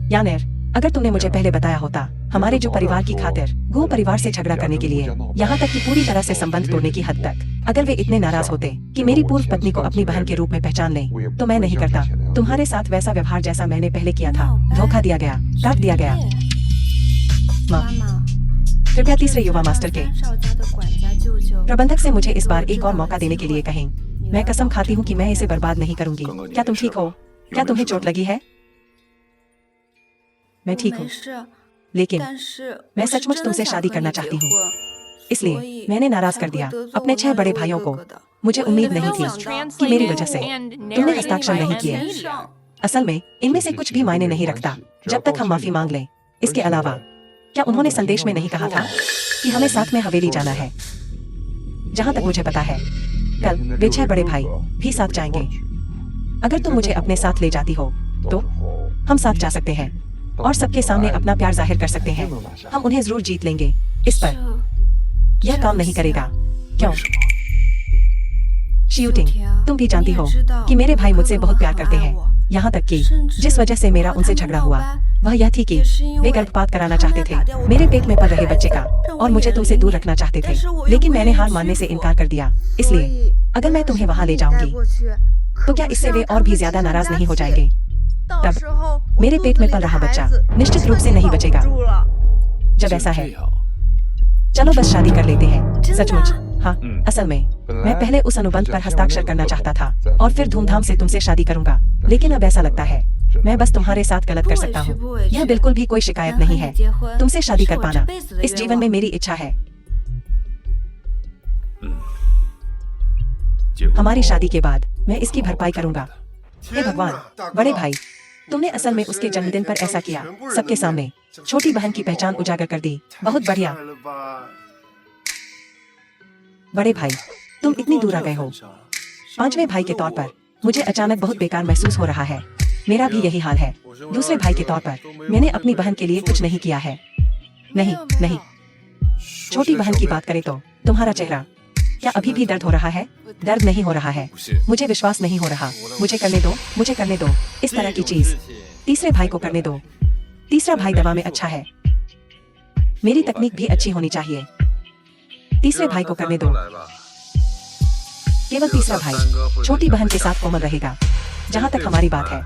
यानेर, अगर तुमने मुझे पहले बताया होता, हमारे जो परिवार की खातिर गु परिवार से झगड़ा करने के लिए, यहाँ तक कि पूरी तरह से संबंध तोड़ने की हद तक, अगर वे इतने नाराज होते कि मेरी पूर्व पत्नी को अपनी बहन के रूप में पहचान लें, तो मैं नहीं करता तुम्हारे साथ वैसा व्यवहार जैसा मैंने पहले किया था। धोखा दिया गया, काट दिया गया। माँ, कृपया तीसरे युवा मास्टर के प्रबंधक से मुझे इस बार एक और मौका देने के लिए कहें। मैं कसम खाती हूँ कि मैं इसे बर्बाद नहीं करूंगी। क्या तुम ठीक हो? क्या तुम्हें चोट लगी है? मैं ठीक हूँ, लेकिन मैं सचमुच तुमसे शादी करना चाहती हूँ। इसलिए मैंने नाराज कर दिया अपने 6 बड़े भाइयों को। मुझे उम्मीद नहीं थी कि मेरी वजह से तुमने हस्ताक्षर नहीं किए। असल में इनमें से कुछ भी मायने नहीं रखता जब तक हम माफी मांग लें। इसके अलावा क्या उन्होंने संदेश में नहीं कहा था कि हमें साथ में हवेली जाना है? जहाँ तक मुझे पता है, कल वे 6 बड़े भाई भी साथ जाएंगे। अगर तुम मुझे अपने साथ ले जाती हो तो हम साथ जा सकते हैं और सबके सामने अपना प्यार जाहिर कर सकते हैं। हम उन्हें जरूर जीत लेंगे। इस पर यह काम नहीं करेगा। क्यों? शूटिंग, तुम भी जानती हो कि मेरे भाई मुझसे बहुत प्यार करते हैं। यहाँ तक कि जिस वजह से मेरा उनसे झगड़ा हुआ वह यह थी कि वे गर्भपात कराना चाहते थे मेरे पेट में पल रहे बच्चे का, और मुझे तुमसे दूर रखना चाहते थे, लेकिन मैंने हार मानने से इनकार कर दिया। इसलिए अगर मैं तुम्हें वहाँ ले जाऊंगी तो क्या इससे वे और भी ज्यादा नाराज नहीं हो जाएंगे? तब मेरे पेट में पल रहा बच्चा निश्चित रूप से नहीं बचेगा। जब ऐसा है, चलो बस शादी कर लेते हैं। सचमुच? हाँ, असल में मैं पहले उस अनुबंध पर हस्ताक्षर करना चाहता था और फिर धूमधाम से तुमसे शादी करूंगा, लेकिन अब ऐसा लगता है मैं बस तुम्हारे साथ गलत कर सकता हूँ। यह बिल्कुल भी कोई शिकायत नहीं है। तुमसे शादी कर पाना इस जीवन में मेरी इच्छा है। हमारी शादी के बाद मैं इसकी भरपाई करूंगा। हे भगवान, बड़े भाई, तुमने असल में उसके जन्मदिन पर ऐसा किया, सबके सामने छोटी बहन की पहचान उजागर कर दी। बहुत बढ़िया। बड़े भाई, तुम इतनी दूर आ गए हो। पांचवें भाई के तौर पर मुझे अचानक बहुत बेकार महसूस हो रहा है। मेरा भी यही हाल है। दूसरे भाई के तौर पर मैंने अपनी बहन के लिए कुछ नहीं किया है। नहीं नहीं, छोटी बहन की बात करें तो तुम्हारा चेहरा, क्या अभी भी दर्द हो रहा है? दर्द नहीं हो रहा है। मुझे विश्वास नहीं हो रहा। मुझे करने दो, मुझे करने दो इस तरह की चीज। तीसरे भाई को करने दो। तीसरा भाई दवा में अच्छा है। मेरी तकनीक भी अच्छी होनी चाहिए। तीसरे भाई को करने दो। केवल तीसरा भाई छोटी बहन के साथ कोमल रहेगा। जहाँ तक हमारी बात है,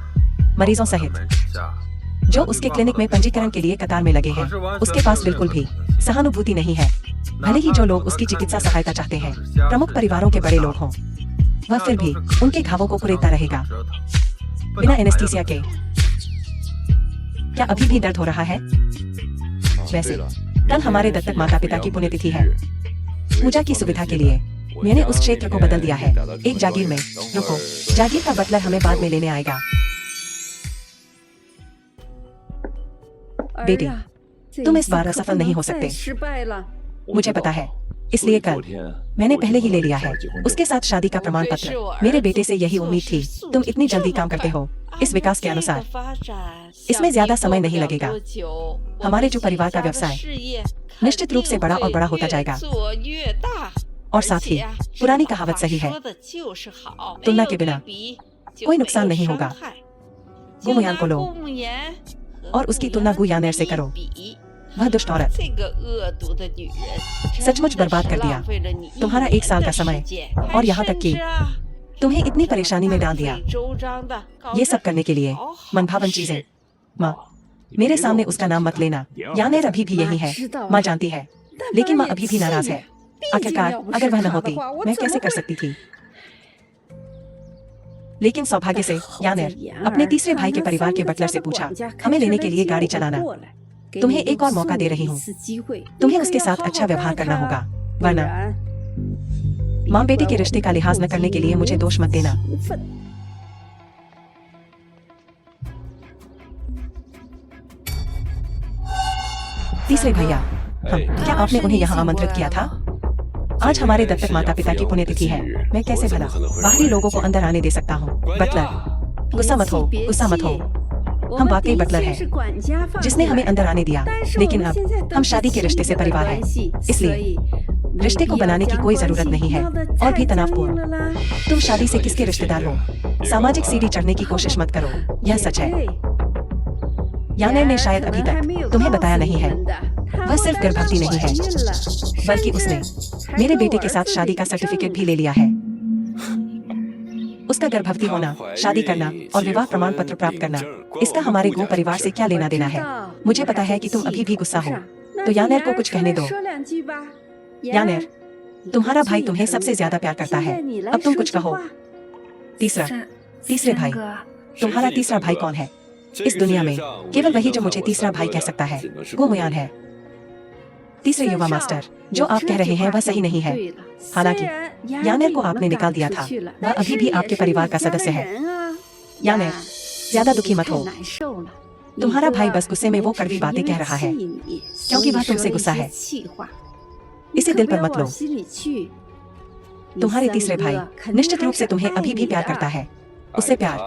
मरीजों सहित जो उसके क्लिनिक में पंजीकरण के लिए कतार में लगे हैं, उसके पास बिल्कुल भी सहानुभूति नहीं है। भले ही जो लोग उसकी चिकित्सा सहायता चाहते हैं प्रमुख परिवारों के बड़े लोग हों, वह फिर भी उनके घावों को कुरेदता रहेगा बिना एनेस्थीसिया के। क्या अभी भी दर्द हो रहा है? वैसे कल हमारे दत्तक माता पिता की पुण्यतिथि है। पूजा की सुविधा के लिए मैंने उस क्षेत्र को बदल दिया है एक जागीर में। रुको, जागीर का बटलर हमें बाद में लेने आएगा। बेटी, तुम इस बार असफल नहीं हो सकते। मुझे पता है, इसलिए कल मैंने पहले ही ले लिया है उसके साथ शादी का प्रमाण पत्र। मेरे बेटे से यही उम्मीद थी। तुम इतनी जल्दी काम करते हो इस विकास के अनुसार। इसमें ज्यादा समय नहीं लगेगा। हमारे जो परिवार का व्यवसाय निश्चित रूप से बड़ा और बड़ा होता जाएगा। और साथ ही पुरानी कहावत सही है, तुलना के बिना कोई नुकसान नहीं होगा। गुमुयान को लो और उसकी तुलना गुयानेर से करो। वह दुष्ट औरत सचमुच बर्बाद कर दिया तुम्हारा 1 साल का समय, और यहाँ तक कि तुम्हें इतनी परेशानी में डाल दिया। ये सब करने के लिए मनभावन चीजें। माँ, मेरे सामने उसका नाम मत लेना। यानेर अभी भी यही है, माँ जानती है, लेकिन माँ अभी भी नाराज है। आखिरकार अगर वह न होती, मैं कैसे कर सकती थी? लेकिन सौभाग्य से यानेर अपने तीसरे भाई के परिवार के बटलर से पूछा, हमें लेने के लिए गाड़ी चलाना। तुम्हें एक और मौका दे रही हूँ। तुम्हें उसके साथ अच्छा व्यवहार करना होगा, वरना माँ बेटे के रिश्ते का लिहाज न करने के लिए मुझे दोष मत देना। तीसरे भैया, क्या आपने उन्हें यहाँ आमंत्रित किया था? आज हमारे दत्तक माता पिता की पुण्यतिथि है। मैं कैसे भला बाहरी लोगों को अंदर आने दे सकता हूँ? बटलर, गुस्सा मत हो, गुस्सा मत हो। हम वाकई बटलर हैं जिसने हमें अंदर आने दिया, लेकिन अब हम शादी के रिश्ते से परिवार हैं, इसलिए रिश्ते को बनाने की कोई जरूरत नहीं है। और भी तनावपूर्ण, तुम शादी से किसके रिश्तेदार हो? सामाजिक सीढ़ी चढ़ने की कोशिश मत करो, यह सच है। यानेर ने शायद अभी तक तुम्हें बताया नहीं है, वह सिर्फ गर्भवती नहीं है, बल्कि उसने मेरे बेटे के साथ शादी का सर्टिफिकेट भी ले लिया है। उसका गर्भवती होना, शादी करना और विवाह प्रमाण पत्र प्राप्त करना, इसका हमारे गो परिवार से क्या लेना देना है? मुझे पता है कि तुम अभी भी गुस्सा हो, तो यानेर को कुछ कहने दो। यानेर, तुम्हारा भाई तुम्हें सबसे ज्यादा प्यार करता है, अब तुम कुछ कहो। तीसरे भाई, तुम्हारा तीसरा भाई कौन है? इस दुनिया में केवल वही जो मुझे तीसरा भाई कह सकता है, गुमुयान है। तीसरे युवा मास्टर, जो आप कह रहे हैं वह सही नहीं है। हालांकि यानेर को आपने निकाल दिया था, वह अभी भी आपके परिवार का सदस्य है। यानेर, ज्यादा दुखी मत हो। तुम्हारा भाई बस गुस्से में वो कड़वी बातें कह रहा है, क्योंकि वह तुमसे गुस्सा है। इसे दिल पर मत लो। तुम्हारे तीसरे भाई निश्चित रूप से तुम्हें अभी भी प्यार करता है। उससे प्यार,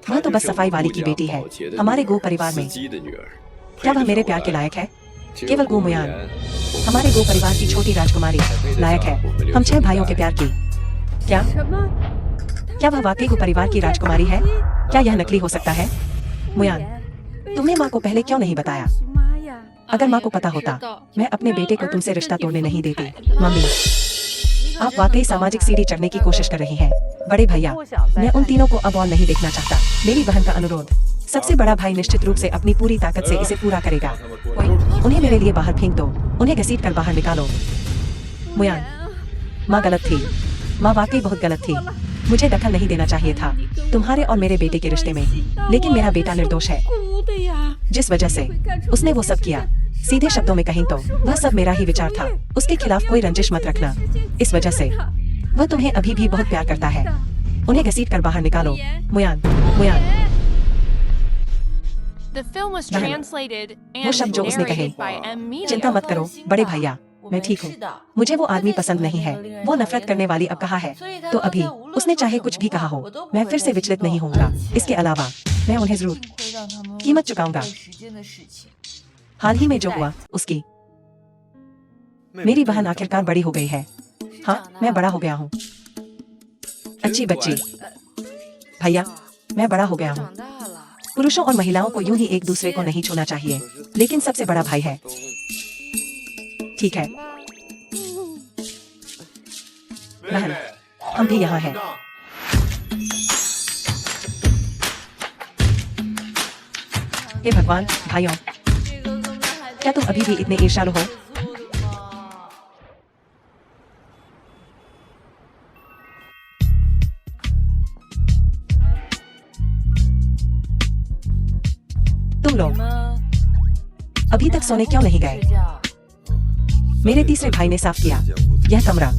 वह तो बस सफाई वाली की बेटी है हमारे गो परिवार में। क्या वह मेरे प्यार के लायक है? केवल गुमुयान, हमारे गो परिवार की छोटी राजकुमारी, लायक है हम 6 भाइयों के प्यार की। क्या वह वाकई गो परिवार की राजकुमारी है? क्या यह नकली हो सकता है? मुयान, तुमने माँ को पहले क्यों नहीं बताया? अगर माँ को पता होता, मैं अपने बेटे को तुमसे रिश्ता तोड़ने नहीं देती। मम्मी, आप वाकई सामाजिक सीढ़ी चढ़ने की कोशिश कर रही हैं। बड़े भैया, मैं उन तीनों को अब और नहीं देखना चाहता। मेरी बहन का अनुरोध, सबसे बड़ा भाई निश्चित रूप से अपनी पूरी ताकत से इसे पूरा करेगा। उन्हें मेरे लिए बाहर फेंक दो, उन्हें घसीट कर बाहर निकालो। मुयान, माँ गलत थी, माँ वाकई बहुत गलत थी। मुझे दखल नहीं देना चाहिए था तुम्हारे और मेरे बेटे के रिश्ते में, लेकिन मेरा बेटा निर्दोष है। जिस वजह से उसने वो सब किया, सीधे शब्दों में कहें तो वह सब मेरा ही विचार था। उसके खिलाफ कोई रंजिश मत रखना। इस वजह से वह तुम्हें अभी भी बहुत प्यार करता है। उन्हें घसीट कर बाहर निकालो। मुयान, मुयान। The film was बहन, translated वो शब्द and जो उसने कहे, narrated by M. Media. चिंता मत करो बड़े भैया, मैं ठीक हूँ। मुझे वो आदमी पसंद नहीं है, वो नफरत करने वाली अब कहा है, तो अभी उसने चाहे कुछ भी कहा हो, मैं फिर से विचलित नहीं होऊंगा। इसके अलावा मैं उन्हें जरूर कीमत चुकाऊंगा। हाल ही में जो हुआ उसकी मेरी बहन आखिरकार बड़ी हो गई है। हाँ, मैं बड़ा हो गया हूँ। अच्छी बच्ची भैया, मैं बड़ा हो गया हूँ। पुरुषों और महिलाओं को यूं ही एक दूसरे को नहीं छूना चाहिए, लेकिन सबसे बड़ा भाई है। ठीक है बहन, हम भी यहाँ हैं। हे भगवान, भाइयों, क्या तुम अभी भी इतने ईर्ष्यालु हो? तुम लोग अभी तक सोने क्यों नहीं गए? मेरे तीसरे भाई ने साफ किया यह कमरा।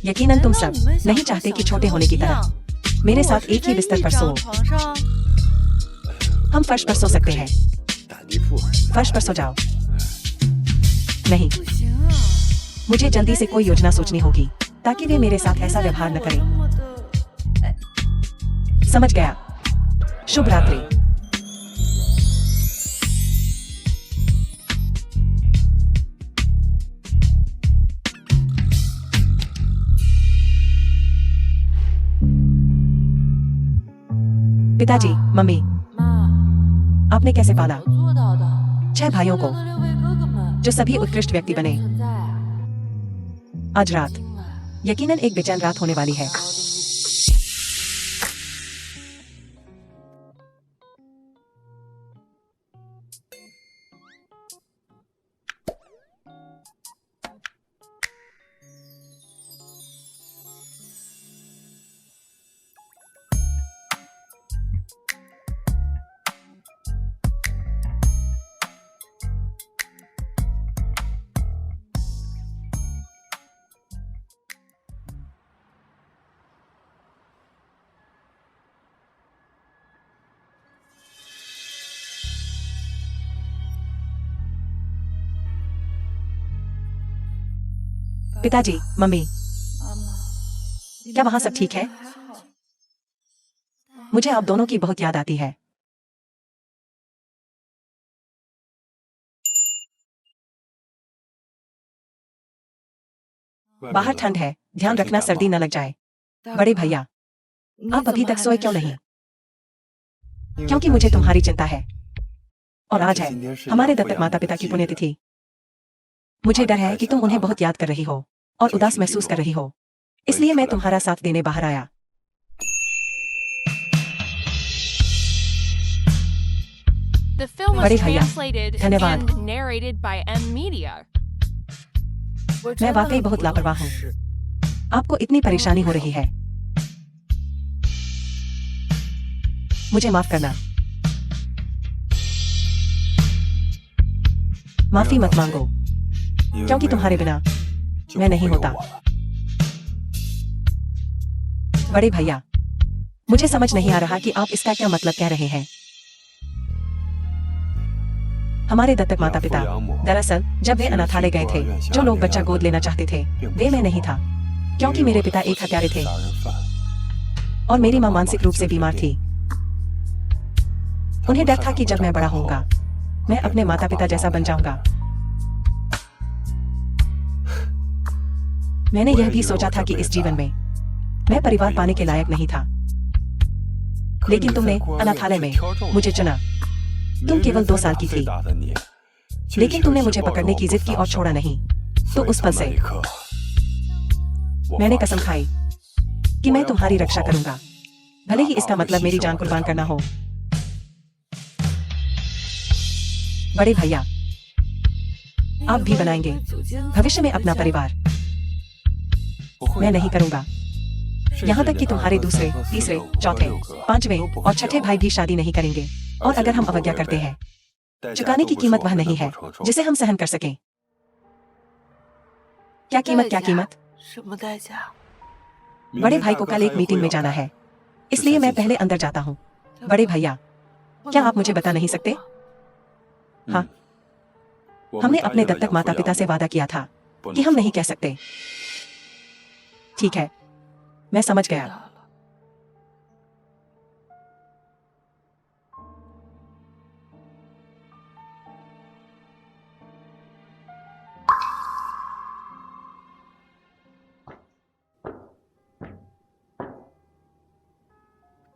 यकीनन तुम सब नहीं चाहते कि छोटे होने की तरह मेरे साथ एक ही बिस्तर पर सो। हम फर्श पर सो सकते हैं। फर्श पर सो जाओ। नहीं, मुझे जल्दी से कोई योजना सोचनी होगी ताकि वे मेरे साथ ऐसा व्यवहार न करें। समझ गया। शुभ रात्रि। पिताजी, मम्मी, आपने कैसे पाला 6 भाइयों को जो सभी उत्कृष्ट व्यक्ति बने? आज रात यकीनन एक बेचैन रात होने वाली है। पिताजी, मम्मी, क्या वहां सब ठीक है? मुझे आप दोनों की बहुत याद आती है। बाहर ठंड है, ध्यान रखना सर्दी न लग जाए। बड़े भैया, आप अभी तक सोए क्यों नहीं? क्योंकि मुझे तुम्हारी चिंता है। और आज है हमारे दत्तक माता पिता की पुण्यतिथि। मुझे डर है कि तुम उन्हें बहुत याद कर रही हो और उदास महसूस कर रही हो, इसलिए मैं तुम्हारा साथ देने बाहर आया। The film was बड़े भैया, translated धन्यवाद। and narrated by M. Media. मैं वाकई बहुत लापरवाह हूँ। आपको इतनी परेशानी हो रही है। मुझे माफ करना। माफी मत मांगो, क्योंकि तुम्हारे बिना मैं नहीं होता। बड़े भैया, मुझे समझ नहीं आ रहा कि आप इसका क्या मतलब कह रहे हैं। हमारे दत्तक माता पिता, दरअसल जब वे अनाथालय गए थे, जो लोग बच्चा गोद लेना चाहते थे, वे मैं नहीं था, क्योंकि मेरे पिता एक हत्यारे थे और मेरी मां मानसिक रूप से बीमार थी। उन्हें डर था कि जब मैं बड़ा होऊंगा, मैं अपने माता पिता जैसा बन जाऊंगा। मैंने यह भी सोचा था कि इस जीवन में मैं परिवार पाने के लायक नहीं था, लेकिन तुमने अनाथालय में मुझे चुना। तुम केवल 2 साल की थी, लेकिन तुमने मुझे पकड़ने की जिद की और छोड़ा नहीं। तो उस पल से मैंने कसम खाई कि मैं तुम्हारी रक्षा करूंगा, भले ही इसका मतलब मेरी जान कुर्बान करना हो। बड़े भैया, आप भी बनाएंगे भविष्य में अपना परिवार। मैं नहीं करूंगा, यहाँ तक कि तुम्हारे दूसरे, तीसरे, चौथे, 5वें और 6ठे भाई भी शादी नहीं करेंगे। और अगर हम अवज्ञा करते हैं, चुकाने की कीमत वह नहीं है जिसे हम सहन कर सकें। क्या कीमत, क्या कीमत? बड़े भाई को कल एक मीटिंग में जाना है, इसलिए मैं पहले अंदर जाता हूँ। बड़े भैया, क्या आप मुझे बता नहीं सकते? हाँ, हमने अपने दत्तक माता पिता से वादा किया था कि हम नहीं कह सकते। ठीक है, मैं समझ गया।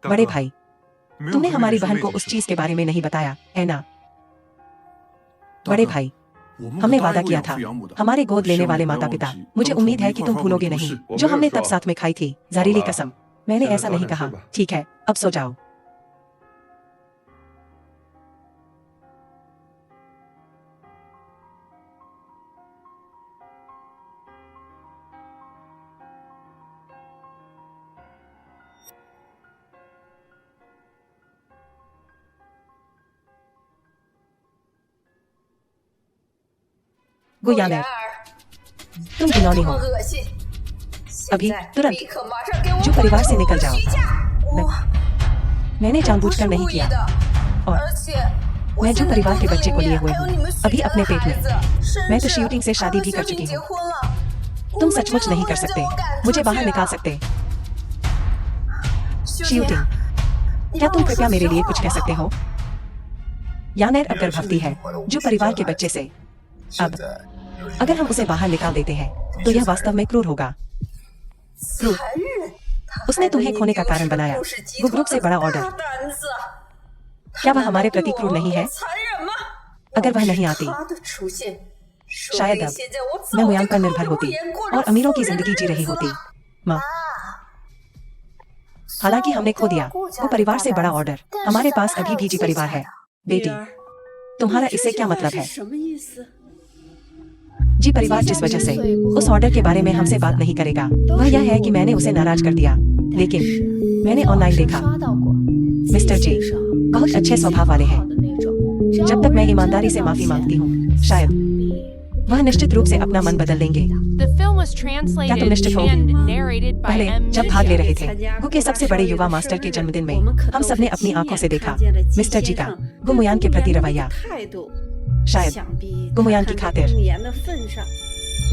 बड़े भाई, तुमने हमारी बहन को उस चीज के बारे में नहीं बताया, है ना? बड़े भाई, हमने वादा किया था हमारे गोद लेने वाले माता पिता। मुझे उम्मीद है कि तुम भूलोगे नहीं जो हमने तब साथ में खाई थी, जहरीली कसम। मैंने ऐसा नहीं कहा। ठीक है, अब सो जाओ। गुयानर, तुम घिनौनी हो। अभी तुरंत जो परिवार से निकल जाओ। मैंने जानबूझकर नहीं किया, और मैं जो परिवार के बच्चे को लिए हुए हूँ अभी अपने पेट में, मैं तो शूटिंग से शादी भी कर चुकी हूँ। तुम सचमुच नहीं कर सकते मुझे बाहर निकाल सकते। शूटिंग, क्या तुम कृपया मेरे लिए कुछ कह सकते हो? यानेर अब गर्भवती है जो परिवार के बच्चे से। अब अगर हम उसे बाहर निकाल देते हैं तो यह वास्तव में क्रूर होगा। क्रूर? उसने तुम्हें खोने का कारण बनाया। वो ग्रुप से बड़ा ऑर्डर। क्या वह हमारे प्रति क्रूर नहीं है? अगर वह नहीं आती, शायद अब मैं मुयान पर निर्भर होती और अमीरों की जिंदगी जी रही होती। माँ, हालांकि हमने खो दिया वो परिवार से बड़ा ऑर्डर, हमारे पास अभी भी जी परिवार है। बेटी, तुम्हारा इससे क्या मतलब है? जी परिवार जिस वजह से उस ऑर्डर के बारे में हमसे बात नहीं करेगा वह यह है कि मैंने उसे नाराज कर दिया। लेकिन मैंने ऑनलाइन देखा मिस्टर जी बहुत अच्छे स्वभाव वाले हैं। जब तक मैं ईमानदारी से माफी मांगती हूँ शायद वह निश्चित रूप से अपना मन बदल लेंगे। क्या तुम निश्चित हो? पहले जब भाग ले रहे थे गु के सबसे बड़े युवा मास्टर के जन्मदिन में हम सबने अपनी आंखों से देखा मिस्टर जी का गुमुयान के प्रति रवैया। शायद गुमुयान की खातिर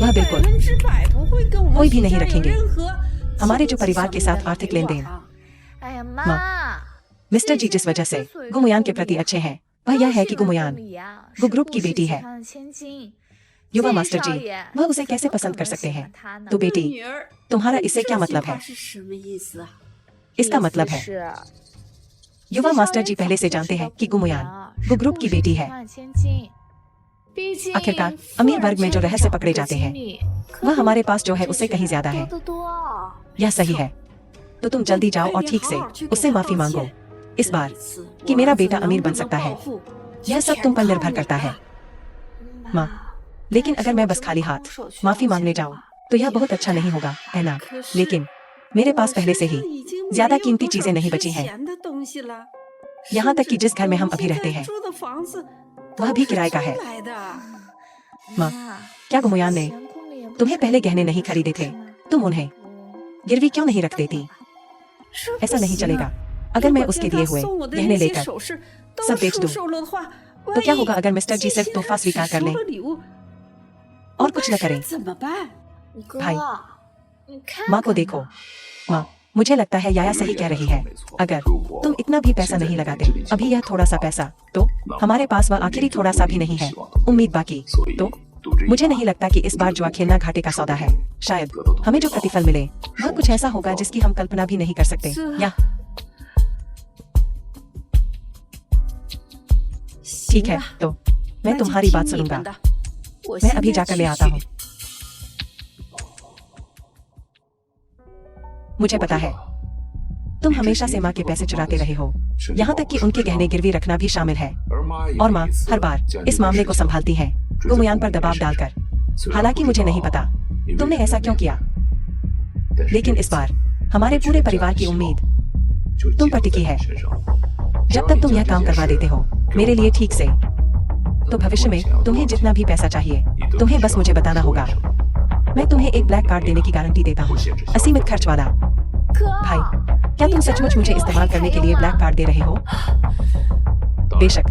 वह बिल्कुल कोई भी नहीं रखेंगे हमारे जो परिवार के साथ आर्थिक लेन देन। माँ, मिस्टर जी जिस वजह से गुमुयान के प्रति अच्छे हैं वह यह है कि गुमुयान गु ग्रुप की बेटी है। युवा मास्टर जी वह उसे कैसे पसंद कर सकते हैं? तो बेटी, तुम्हारा इससे क्या मतलब है? इसका मतलब है युवा मास्टर जी पहले से जानते हैं कि गुमुयान गु ग्रुप की बेटी है। आखिरकार अमीर वर्ग में जो रहस्य पकड़े जाते हैं वह हमारे पास जो है उससे कहीं ज्यादा है। यह सही है। तो तुम जल्दी जाओ और ठीक से उससे माफी मांगो इस बार कि मेरा बेटा अमीर बन सकता है। यह सब तुम पर निर्भर करता है माँ। लेकिन अगर मैं बस खाली हाथ माफी मांगने जाऊं तो यह बहुत अच्छा नहीं होगा, है ना? लेकिन मेरे पास पहले से ही ज्यादा कीमती चीजें नहीं बची हैं। यहाँ तक कि जिस घर में हम अभी रहते हैं वह भी किराए का है। माँ, क्या गुमुयान ने तुम्हें पहले गहने नहीं खरीदे थे? तुम उन्हें गिरवी क्यों नहीं रख देती? ऐसा नहीं चलेगा। अगर मैं उसके दिए हुए गहने लेकर सब बेच दूं तो क्या होगा अगर मिस्टर जी सिर्फ तोहफा स्वीकार कर लें और कुछ न करें? भाई, माँ को देखो। माँ, मुझे लगता है याया सही कह रही है। अगर तुम इतना भी पैसा नहीं लगाते अभी यह थोड़ा सा पैसा तो हमारे पास वह आखिरी थोड़ा सा भी नहीं है उम्मीद बाकी। तो मुझे नहीं लगता कि इस बार जुआ खेलना घाटे का सौदा है। शायद हमें जो प्रतिफल मिले वह कुछ ऐसा होगा जिसकी हम कल्पना भी नहीं कर सकते। या ठीक है, तो मैं तुम्हारी बात सुनूंगा। मैं अभी जाकर ले आता हूँ। मुझे पता है तुम हमेशा से माँ के पैसे चुराते रहे हो, यहाँ तक कि उनके गहने गिरवी रखना भी शामिल है। और माँ हर बार इस मामले को संभालती है गुमुयान पर दबाव डालकर। हालांकि मुझे नहीं पता तुमने ऐसा क्यों किया, लेकिन इस बार हमारे पूरे परिवार की उम्मीद तुम पर टिकी है। जब तक तुम यह काम करवा देते हो मेरे लिए ठीक से तो भविष्य में तुम्हें जितना भी पैसा चाहिए तुम्हें बस मुझे बताना होगा। मैं तुम्हें एक ब्लैक कार्ड देने की गारंटी देता हूँ, असीमित खर्च वाला। भाई, क्या तुम सचमुच मुझे इस्तेमाल करने के लिए ब्लैक कार्ड दे रहे हो? बेशक।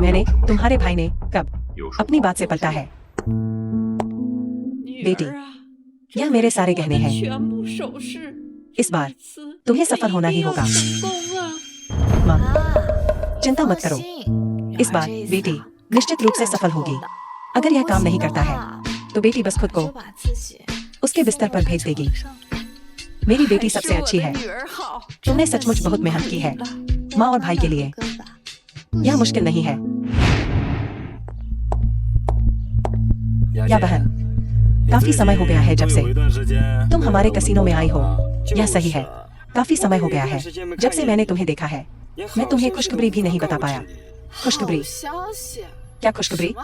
मैंने, तुम्हारे भाई ने, कब अपनी बात से पलटा है? बेटी, यह मेरे सारे गहने हैं। इस बार तुम्हें सफल होना ही होगा। माँ, चिंता मत करो। इस बार बेटी निश्चित रूप से सफल होगी। अगर यह काम नहीं करता है तो बेटी बस खुद को उसके बिस्तर पर भेज देगी। मेरी बेटी सबसे अच्छी है। तुमने सचमुच बहुत मेहनत की है माँ और भाई के लिए। यह मुश्किल नहीं है। या बहन, काफी समय हो गया है जब से तुम हमारे कसीनो में आई हो। यह सही है, काफी समय हो गया है जब से मैंने तुम्हें देखा है। मैं तुम्हें खुशखबरी भी नहीं बता पाया। खुशखबरी? क्या खुशखबरी?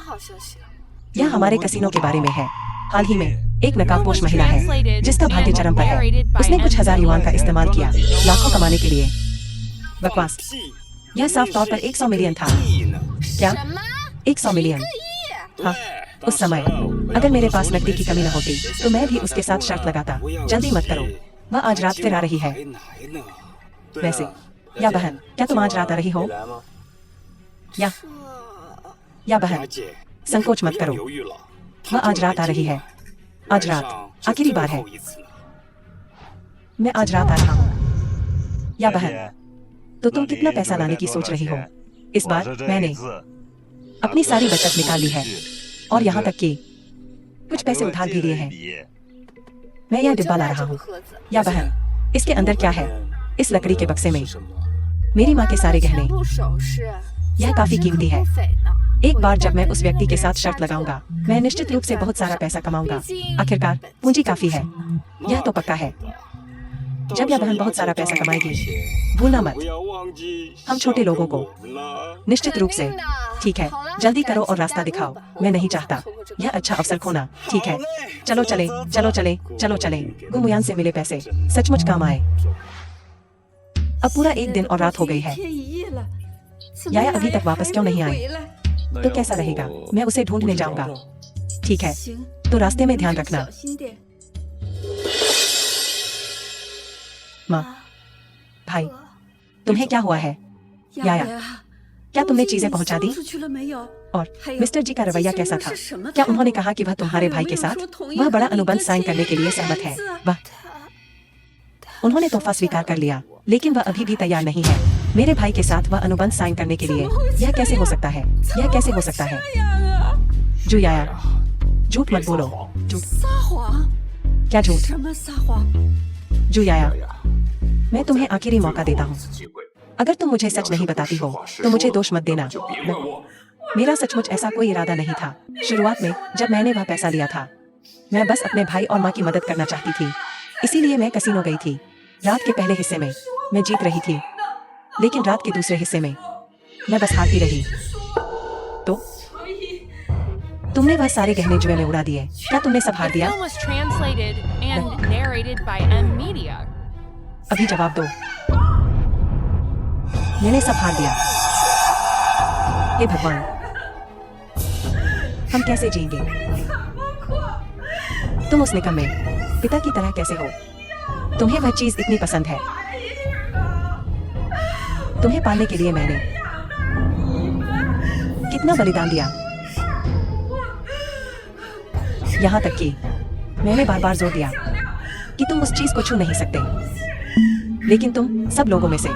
यह हमारे कसीनो के बारे में है। हाल ही में एक नकाबपोश महिला है जिसका भाग्य चरम पर है। उसने कुछ हजार युआन का इस्तेमाल किया लाखों कमाने के लिए। बकवास। यह साफ तौर पर 100 मिलियन था। क्या? 100 मिलियन? हाँ, उस समय अगर मेरे पास नकदी की कमी न होती तो मैं भी उसके साथ शर्त लगाता। जल्दी मत करो, वह आज रात फिर आ रही है। वैसे, या बहन, क्या तुम आज रात आ रही हो? या बहन, संकोच मत करो, वह आज रात आ रही है। आज रात आखिरी बार है। मैं आज रात आ रहा हूँ। या बहन, तो तुम कितना पैसा लाने की सोच रही हो? इस बार मैंने अपनी सारी बचत निकाल ली है और यहाँ तक कि कुछ पैसे उधार भी लिए हैं। मैं यह डिब्बा ला रहा हूँ। या बहन, इसके अंदर क्या है? इस लकड़ी के बक्से में मेरी माँ के सारे गहने। यह काफी कीमती है। एक बार जब मैं उस व्यक्ति के साथ शर्त लगाऊंगा, मैं निश्चित रूप से बहुत सारा पैसा कमाऊंगा। आखिरकार पूंजी काफी है, यह तो पक्का है। जब यह बहन बहुत सारा पैसा कमाएगी, भूलना मत, हम छोटे लोगों को। निश्चित रूप से। ठीक है, जल्दी करो और रास्ता दिखाओ। मैं नहीं चाहता यह अच्छा अवसर खोना। ठीक है, चलो चले, चलो चले, चलो चले। गुमुयान से मिले पैसे सचमुच काम आए। अब पूरा एक दिन और रात हो गई है। याया अभी तक वापस क्यों नहीं आई? तो कैसा रहेगा? मैं उसे ढूंढने जाऊंगा। ठीक है, तो रास्ते में ध्यान रखना। माँ, भाई, तुम्हें क्या हुआ है? याया, क्या तुमने चीजें पहुंचा दी? और मिस्टर जी का रवैया कैसा था? क्या उन्होंने कहा कि वह तुम्हारे भाई के साथ वह बड़ा अनुबंध साइन करने के लिए सहमत है? वह उन्होंने तोहफा स्वीकार कर लिया, लेकिन वह अभी भी तैयार नहीं है मेरे भाई के साथ वह अनुबंध साइन करने के लिए। यह कैसे हो सकता है? यह कैसे हो सकता है? जो याया, झूठ मत बोलो। झूठ? क्या झूठ? जो याया, मैं तुम्हें आखिरी मौका देता हूँ। अगर तुम मुझे सच नहीं बताती हो तो मुझे दोष मत देना। मेरा सचमुच ऐसा कोई इरादा नहीं था। शुरुआत में जब मैंने वह पैसा लिया था, मैं बस अपने भाई और माँ की मदद करना चाहती थी। इसीलिए मैं कसीनो गई थी। रात के पहले हिस्से में मैं जीत रही थी, लेकिन रात के दूसरे हिस्से में मैं बस हारती रही। तो तुमने वह सारे गहने जुए में उड़ा दिए। क्या तुमने सब हार दिया? film was translated and narrated by M Media. अभी जवाब दो। मैंने सब हार दिया। हे भगवान, हम कैसे जिएंगे? तुम उस निकम्मे पिता की तरह कैसे हो? तुम्हें वह चीज इतनी पसंद है। तुम्हें पाने के लिए मैंने कितना बलिदान दिया। यहाँ तक कि मैंने बार बार जोर दिया कि तुम उस चीज को छू नहीं सकते, लेकिन तुम सब लोगों में से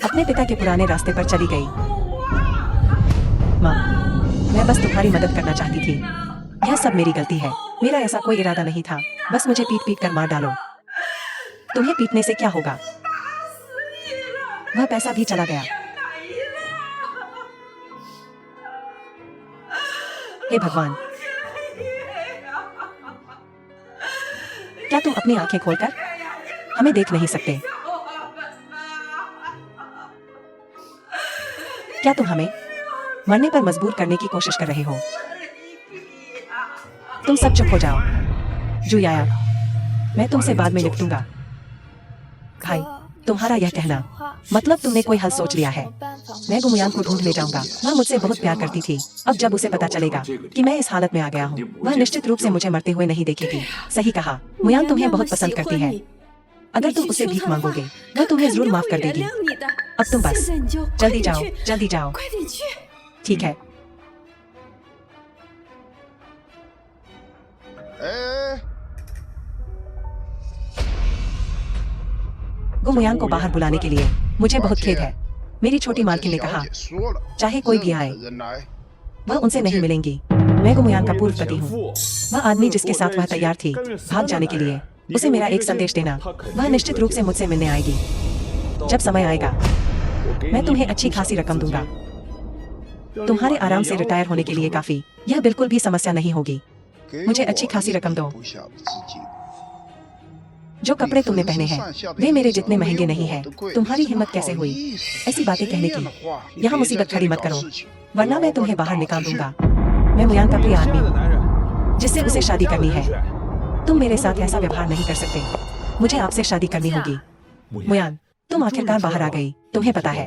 अपने पिता के पुराने रास्ते पर चली गई। माँ, मैं बस तुम्हारी मदद करना चाहती थी। यह सब मेरी गलती है। मेरा ऐसा कोई इरादा नहीं था। बस मुझे पीट पीट कर मार डालो। तुम्हें पीटने से क्या होगा? वह पैसा भी चला गया। हे भगवान, क्या तुम अपनी आंखें खोलकर हमें देख नहीं सकते? क्या तुम हमें मरने पर मजबूर करने की कोशिश कर रहे हो? तुम सब चुप हो जाओ। जुयाया, मैं तुमसे बाद में निपटूंगा। भाई, तुम्हारा यह कहना मतलब तुमने कोई हल सोच लिया है। मैं गुमुयान को ढूंढने जाऊंगा। वह मुझसे बहुत प्यार करती थी। अब जब उसे पता चलेगा कि मैं इस हालत में आ गया हूँ, वह निश्चित रूप से मुझे मरते हुए नहीं देखेगी। सही कहा, मुयान तुम्हें बहुत पसंद करती है। अगर तुम उसे भीख मांगोगे वह तुम्हें जरूर माफ कर देगी। अब तुम बस जल्दी जाओ, जल्दी जाओ। ठीक है। गुमयान को बाहर बुलाने के लिए मुझे बहुत खेद है। मेरी छोटी मालकिन ने कहा चाहे कोई भी आए वह उनसे नहीं मिलेंगी। मैं गुमयान का पूर्व पति हूँ। वह आदमी जिसके साथ वह तैयार थी भाग जाने के लिए, उसे मेरा एक संदेश देना। वह निश्चित रूप से मुझसे मिलने आएगी। जब समय आएगा मैं तुम्हें अच्छी खासी रकम दूंगा। तुम्हारे आराम से रिटायर होने के लिए काफी। यह बिल्कुल भी समस्या नहीं होगी। मुझे अच्छी खासी रकम दो। जो कपड़े तुमने पहने हैं वे मेरे जितने महंगे नहीं हैं। तुम्हारी हिम्मत कैसे हुई ऐसी बातें कहने की? यहाँ मुसीबत खड़ी मत करो वरना मैं तुम्हें बाहर निकाल दूंगा। मैं मुयान का प्रिय आदमी हूँ जिससे उसे शादी करनी है। तुम मेरे साथ ऐसा व्यवहार नहीं कर सकते। मुझे आपसे शादी करनी होगी। मुयान तुम आखिरकार बाहर आ गई। तुम्हें पता है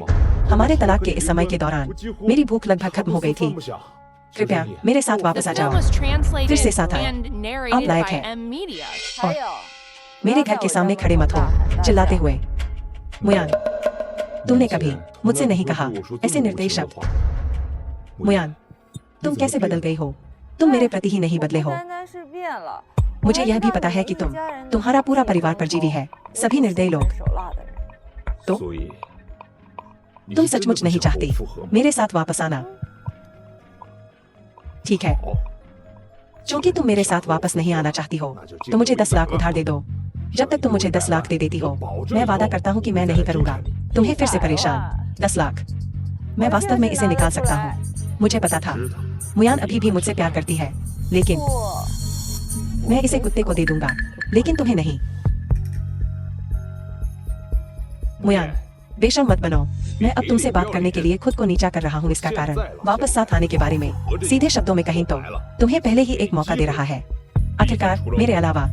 हमारे तलाक के इस समय के दौरान मेरी भूख लगभग खत्म हो गई थी। कृपया मेरे साथ वापस आ Film जाओ। was translated फिर से साथ आए। and आप narrated लायक by हैं। M Media. और मेरे घर के सामने खड़े मत हो चिल्लाते हुए। मुयान तुमने कभी मुझसे नहीं कहा ऐसे निर्दयी शब्द। मुयान तुम कैसे बदल गई हो? तुम मेरे प्रति ही नहीं बदले हो। मुझे यह भी पता है कि तुम्हारा पूरा परिवार परजीवी है, सभी निर्दयी लोग। तो तुम सचमुच नहीं चाहती मेरे साथ वापस आना? ठीक है, क्योंकि तुम मेरे साथ वापस नहीं आना चाहती हो तो मुझे 10 लाख उधार दे दो। जब तक तुम मुझे 10 लाख दे देती हो मैं वादा करता हूँ कि मैं नहीं करूंगा तुम्हें फिर से परेशान। 10 लाख मैं वास्तव में इसे निकाल सकता हूँ। मुझे पता था मुयान अभी भी मुझसे प्यार करती है, लेकिन मैं इसे कुत्ते को दे दूंगा, लेकिन तुम्हें नहीं। मुयान बेशर्म मत बनो। मैं अब तुमसे बात करने के लिए खुद को नीचा कर रहा हूँ। इसका कारण वापस साथ आने के बारे में। सीधे शब्दों में कहें तो तुम्हें पहले ही एक मौका दे रहा है। आखिरकार मेरे अलावा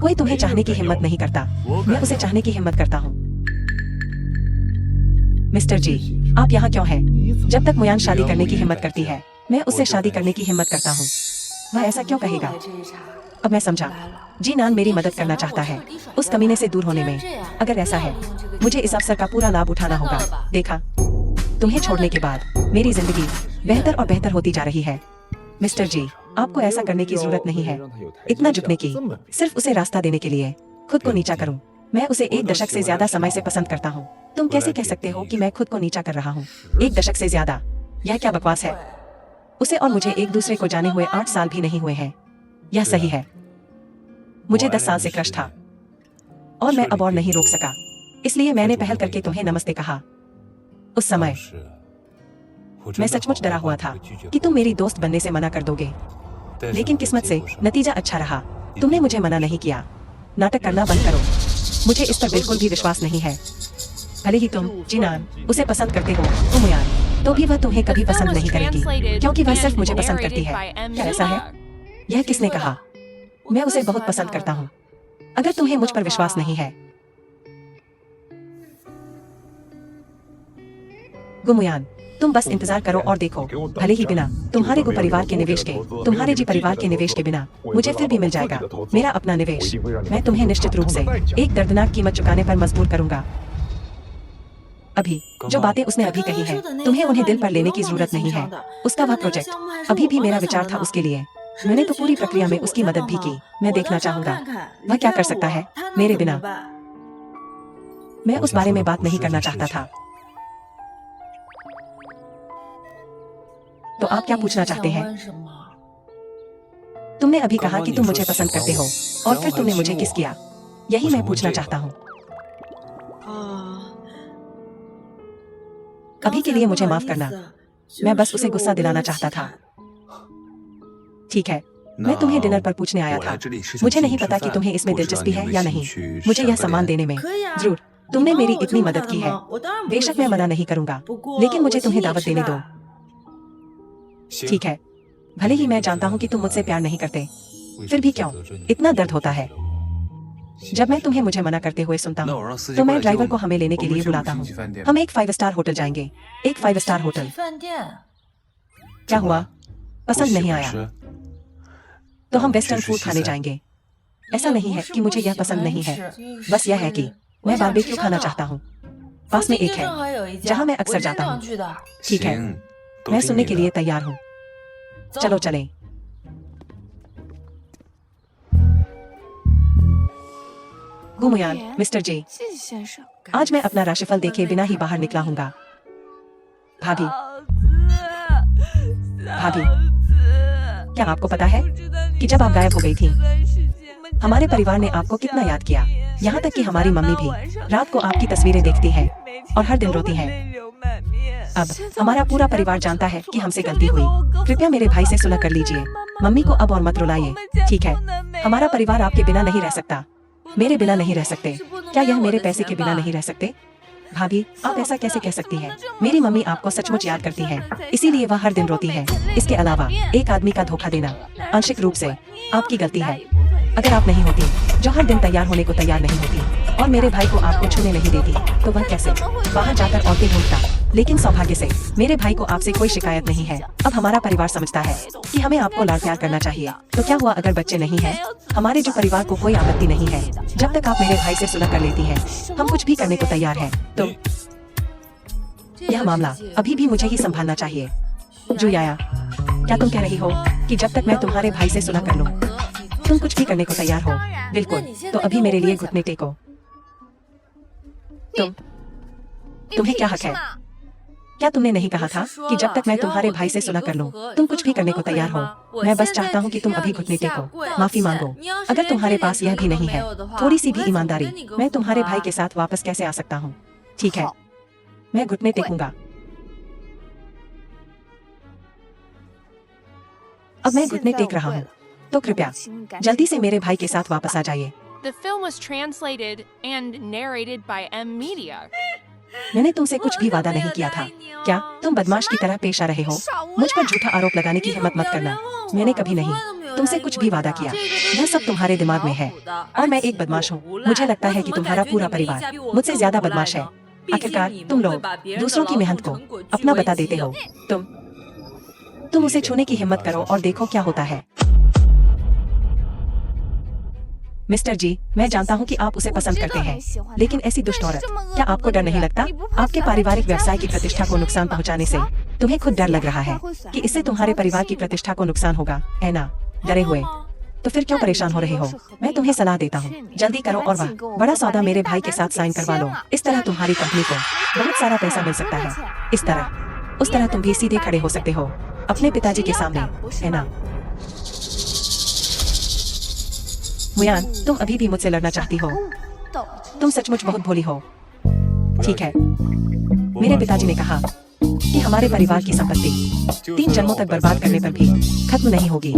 कोई तुम्हें चाहने की हिम्मत नहीं करता। मैं उसे चाहने की हिम्मत करता हूँ। मिस्टर जी आप यहाँ क्यों हैं? जब तक मुयान शादी करने की हिम्मत करती है मैं उससे शादी करने की हिम्मत करता हूँ। वह ऐसा क्यों कहेगा? अब मैं समझा। जी नान मेरी मदद करना चाहता है उस कमीने से दूर होने में। अगर ऐसा है मुझे इस अवसर का पूरा लाभ उठाना होगा। देखा तुम्हें छोड़ने के बाद मेरी जिंदगी बेहतर और बेहतर होती जा रही है। मिस्टर जी आपको ऐसा करने की जरूरत नहीं है, इतना झुकने की। सिर्फ उसे रास्ता देने के लिए खुद को नीचा करूं। मैं उसे 1 दशक से ज्यादा समय से पसंद करता हूं। तुम कैसे कह सकते हो कि मैं खुद को नीचा कर रहा हूं? 1 दशक से ज्यादा, यह क्या बकवास है? उसे और मुझे एक दूसरे को जाने हुए 8 साल भी नहीं हुए हैं। यह सही है। मुझे 10 साल से क्रश था और मैं अब और नहीं रोक सका, इसलिए मैंने पहल करके तुम्हें नमस्ते कहा। उस समय मैं सचमुच डरा हुआ था कि तुम मेरी दोस्त बनने से मना कर दोगे, लेकिन किस्मत से नतीजा अच्छा रहा। तुमने मुझे मना नहीं किया। नाटक करना बंद करो। मुझे इस पर बिल्कुल भी विश्वास नहीं है। भले ही तुम जिनान उसे पसंद करते हो तो मुयान तो भी वह तुम्हें कभी पसंद नहीं करेगी, क्योंकि वह सिर्फ मुझे पसंद करती है। क्या ऐसा है? यह किसने कहा? मैं उसे बहुत पसंद करता हूँ। अगर तुम्हें मुझ पर विश्वास नहीं है। गुमुयान तुम बस इंतजार करो और देखो। भले ही बिना तुम्हारे गु परिवार के निवेश के, तुम्हारे जी परिवार के निवेश के बिना मुझे फिर भी मिल जाएगा मेरा अपना निवेश। मैं तुम्हें निश्चित रूप से एक दर्दनाक कीमत चुकाने पर मजबूर करूंगा। अभी जो बातें उसने अभी कही हैं, तुम्हें उन्हें दिल पर लेने की जरूरत नहीं है। उसका वह प्रोजेक्ट अभी भी मेरा विचार था उसके लिए। मैंने तो पूरी प्रक्रिया में उसकी मदद भी की। मैं देखना चाहूंगा वह क्या कर सकता है मेरे बिना। मैं उस बारे में बात नहीं करना चाहता था। तो आप क्या पूछना चाहते हैं? तुमने अभी कहा कि तुम मुझे पसंद करते हो और फिर तुमने मुझे किस किया, यही मैं पूछना चाहता हूँ। अभी के लिए मुझे माफ करना। मैं बस उसे गुस्सा दिलाना चाहता था। ठीक है, मैं तुम्हें डिनर पर पूछने आया था। मुझे नहीं पता कि तुम्हें इसमें दिलचस्पी है या नहीं। मुझे यह सम्मान देने में जरूर तुमने मेरी इतनी मदद की है। बेशक मैं मना नहीं करूंगा, लेकिन मुझे तुम्हें दावत देने दो। ठीक है, भले ही मैं जानता हूँ कि तुम मुझसे प्यार नहीं करते, फिर भी क्यों इतना दर्द होता है जब मैं तुम्हें मुझे मना करते हुए सुनता हूँ। तो मैं ड्राइवर को हमें लेने के लिए बुलाता हूँ। हम एक 5 स्टार होटल जाएंगे। एक 5 स्टार होटल। क्या हुआ? पसंद नहीं आया? तो हम वेस्टर्न फूड खाने जाएंगे। ऐसा नहीं है कि मुझे यह पसंद नहीं है, बस यह है कि मैं बारबेक्यू खाना चाहता हूँ। पास में एक है जहाँ मैं अक्सर जाता हूँ। ठीक है, मैं सुनने के लिए तैयार हूँ। चलो चलें। गुमुयान, मिस्टर जे, आज मैं अपना राशिफल देखे बिना ही बाहर निकला हूँगा। भाभी, भाभी, क्या आपको पता है कि जब आप गायब हो गई थी, हमारे परिवार ने आपको कितना याद किया। यहाँ तक कि हमारी मम्मी भी रात को आपकी तस्वीरें देखती है और हर दिन रोती है। अब हमारा पूरा परिवार जानता है कि हमसे गलती हुई। कृपया मेरे भाई से सुलह कर लीजिए। मम्मी को अब और मत रुलाइए, ठीक है? हमारा परिवार आपके बिना नहीं रह सकता, मेरे बिना नहीं रह सकते। क्या यह मेरे पैसे के बिना नहीं रह सकते? भाभी, आप ऐसा कैसे कह सकती हैं? मेरी मम्मी आपको सचमुच याद करती है, इसीलिए वह हर दिन रोती है। इसके अलावा एक आदमी का धोखा देना आंशिक रूप से आपकी गलती है। अगर आप नहीं होती, जो हर दिन तैयार होने को तैयार नहीं होती और मेरे भाई को आपको छूने नहीं देती, तो वह कैसे बाहर जाकर औरतें ढूंढता। लेकिन सौभाग्य से मेरे भाई को आपसे कोई शिकायत नहीं है। अब हमारा परिवार समझता है कि हमें आपको लाड प्यार करना चाहिए। तो क्या हुआ अगर बच्चे नहीं हैं? हमारे जो परिवार को कोई आपत्ति नहीं है। जब तक आप मेरे भाई से सुलह कर लेती हैं, हम कुछ भी करने को तैयार हैं। तो यह मामला अभी भी मुझे ही संभालना चाहिए। जुयाया, क्या तुम कह रही हो कि जब तक मैं तुम्हारे भाई से सुलह कर लूं, तुम कुछ भी करने को तैयार हो? बिल्कुल, तो अभी मेरे लिए घुटने टेको। तुम्हें क्या हक है? क्या तुमने नहीं कहा था कि जब तक मैं तुम्हारे भाई से सुलह कर लूं, तुम कुछ भी करने को तैयार हो? मैं बस चाहता हूं कि तुम अभी घुटने टेको, माफी मांगो। अगर तुम्हारे पास यह भी नहीं है, थोड़ी सी भी ईमानदारी, मैं तुम्हारे भाई के साथ वापस कैसे आ सकता हूं? ठीक है, मैं घुटने टेकूंगा। अब मैं घुटने टेक रहा हूँ, तो कृपया जल्दी से मेरे भाई के साथ वापस आ जाइए। The film was translated and narrated by M Media. मैंने तुमसे कुछ भी वादा नहीं किया था। क्या तुम बदमाश की तरह पेश आ रहे हो? मुझ पर झूठा आरोप लगाने की हिम्मत मत करना। मैंने कभी नहीं तुमसे कुछ भी वादा किया। यह सब तुम्हारे दिमाग में है और मैं एक बदमाश हूँ। मुझे लगता है कि तुम्हारा पूरा परिवार मुझसे ज्यादा बदमाश है। आखिरकार तुम लोग दूसरों की मेहनत को अपना बता देते हो। तुम उसे छूने की हिम्मत करो और देखो क्या होता है। मिस्टर जी, मैं जानता हूं कि आप उसे पसंद करते हैं, लेकिन ऐसी दुष्ट औरत, क्या आपको डर नहीं लगता? आपके पारिवारिक व्यवसाय की प्रतिष्ठा को नुकसान पहुंचाने से तुम्हें खुद डर लग रहा है कि इससे तुम्हारे परिवार की प्रतिष्ठा को नुकसान होगा, है ना? डरे हुए तो फिर क्यों परेशान हो रहे हो? मैं तुम्हें सलाह देता हूँ, जल्दी करो और वह बड़ा सौदा मेरे भाई के साथ साइन करवा लो। इस तरह तुम्हारी कंपनी को बहुत सारा पैसा मिल सकता है। इस तरह उस तरह तुम भी सीधे खड़े हो सकते हो अपने पिताजी के सामने, है ना? मुयान, तुम अभी भी मुझसे लड़ना चाहती हो? तुम सचमुच बहुत भोली हो। ठीक है, मेरे पिताजी ने कहा कि हमारे परिवार की संपत्ति 3 जन्मों तक बर्बाद करने पर भी खत्म नहीं होगी।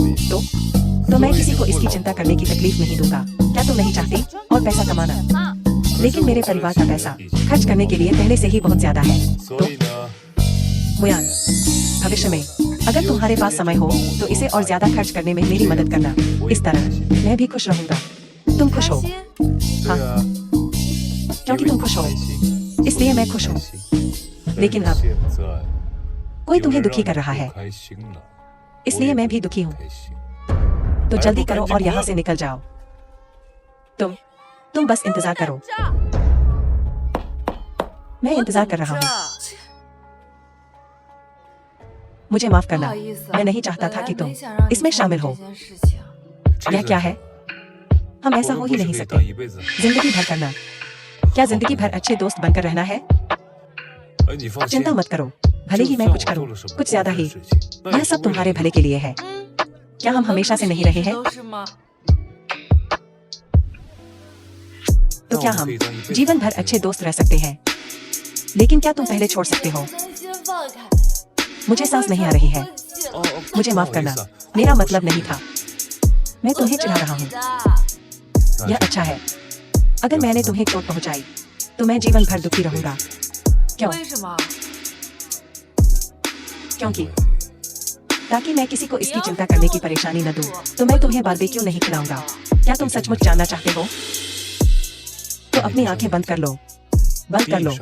तो मैं किसी को इसकी चिंता करने की तकलीफ नहीं दूंगा। क्या तुम नहीं चाहती और पैसा कमाना? लेकिन मेरे परिवार का पैसा खर्च करने के लिए पहले से ही बहुत ज्यादा है। तो मुयान, भविष्य में अगर तुम्हारे पास समय हो तो इसे और ज्यादा खर्च करने में मेरी मदद करना। इस तरह मैं भी खुश रहूंगा। तुम खुश हो? हाँ, क्योंकि तुम खुश हो इसलिए मैं खुश हूँ। लेकिन अब कोई तुम्हें दुखी कर रहा है, इसलिए मैं भी दुखी हूँ। तो जल्दी करो और यहाँ से निकल जाओ। तुम बस इंतजार करो। मैं इंतजार कर रहा हूँ। मुझे माफ करना, मैं नहीं चाहता था कि तुम इसमें शामिल हो। यह क्या है? हम ऐसा हो ही नहीं सकते। जिंदगी भर करना, क्या जिंदगी भर अच्छे दोस्त बनकर रहना है? चिंता मत करो, भले ही मैं कुछ करूं, कुछ ज्यादा ही, यह सब तुम्हारे भले के लिए है। क्या हम हमेशा से नहीं रहे हैं? तो क्या हम जीवन भर अच्छे दोस्त रह सकते हैं? लेकिन क्या तुम पहले छोड़ सकते हो? मुझे सांस नहीं आ रही है, मुझे माफ करना, मेरा मतलब नहीं था। मैं तुम्हें चिढ़ा रहा हूँ। यह अच्छा है। अगर मैंने तुम्हें चोट पहुंचाई तो मैं जीवन भर दुखी रहूंगा। क्यों? क्योंकि ताकि मैं किसी को इसकी चिंता करने की परेशानी न दूं, तो मैं तुम्हें बारबेक्यू नहीं खिलाऊंगा। क्या तुम सचमुच जानना चाहते हो? तो अपनी आंखें बंद कर लो, बंद कर लो।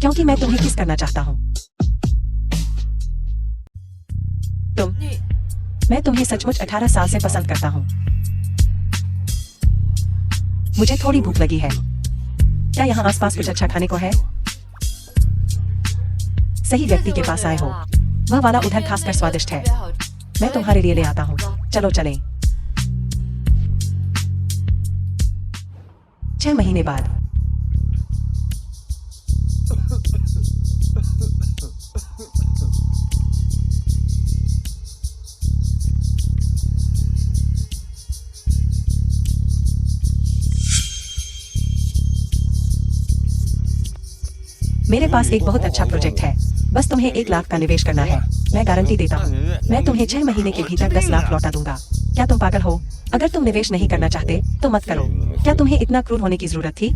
क्योंकि मैं तुम्हें किस करना चाहता हूँ। मैं तुम्हें सचमुच 18 साल से पसंद करता हूँ। मुझे थोड़ी भूख लगी है। क्या यहाँ आसपास कुछ अच्छा खाने को है? सही व्यक्ति के पास आए हो। वह वाला उधर खासकर स्वादिष्ट है। मैं तुम्हारे लिए ले आता हूँ। चलो चलें। 6 महीने बाद। मेरे पास एक बहुत अच्छा प्रोजेक्ट है। बस तुम्हें 1 लाख का निवेश करना है। मैं गारंटी देता हूँ, मैं तुम्हें 6 महीने के भीतर 10 लाख लौटा दूंगा। क्या तुम पागल हो? अगर तुम निवेश नहीं करना चाहते तो मत करो। क्या तुम्हें इतना क्रूर होने की जरूरत थी?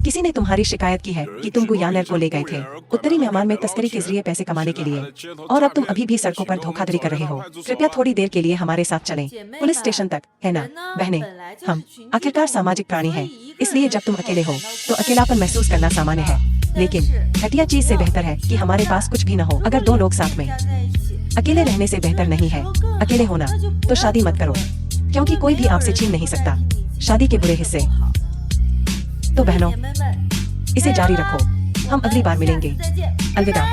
किसी ने तुम्हारी शिकायत की है कि तुम गुयानर को ले गए थे उत्तरी म्यांमार में तस्करी के जरिए पैसे कमाने के लिए, और अब तुम अभी भी सड़कों पर धोखाधड़ी कर रहे हो। कृपया थोड़ी देर के लिए हमारे साथ चलें, पुलिस स्टेशन तक, है ना? बहनें, हम आखिरकार सामाजिक प्राणी हैं, इसलिए जब तुम अकेले हो तो अकेलापन महसूस करना सामान्य है। लेकिन घटिया चीज से बेहतर है कि हमारे पास कुछ भी न हो। अगर 2 लोग साथ में, अकेले रहने से बेहतर नहीं है अकेले होना। तो शादी मत करो, क्योंकि कोई भी आपसे छीन नहीं सकता शादी के बुरे हिस्से। तो बहनों, इसे जारी रखो। हम अगली बार मिलेंगे। अलविदा।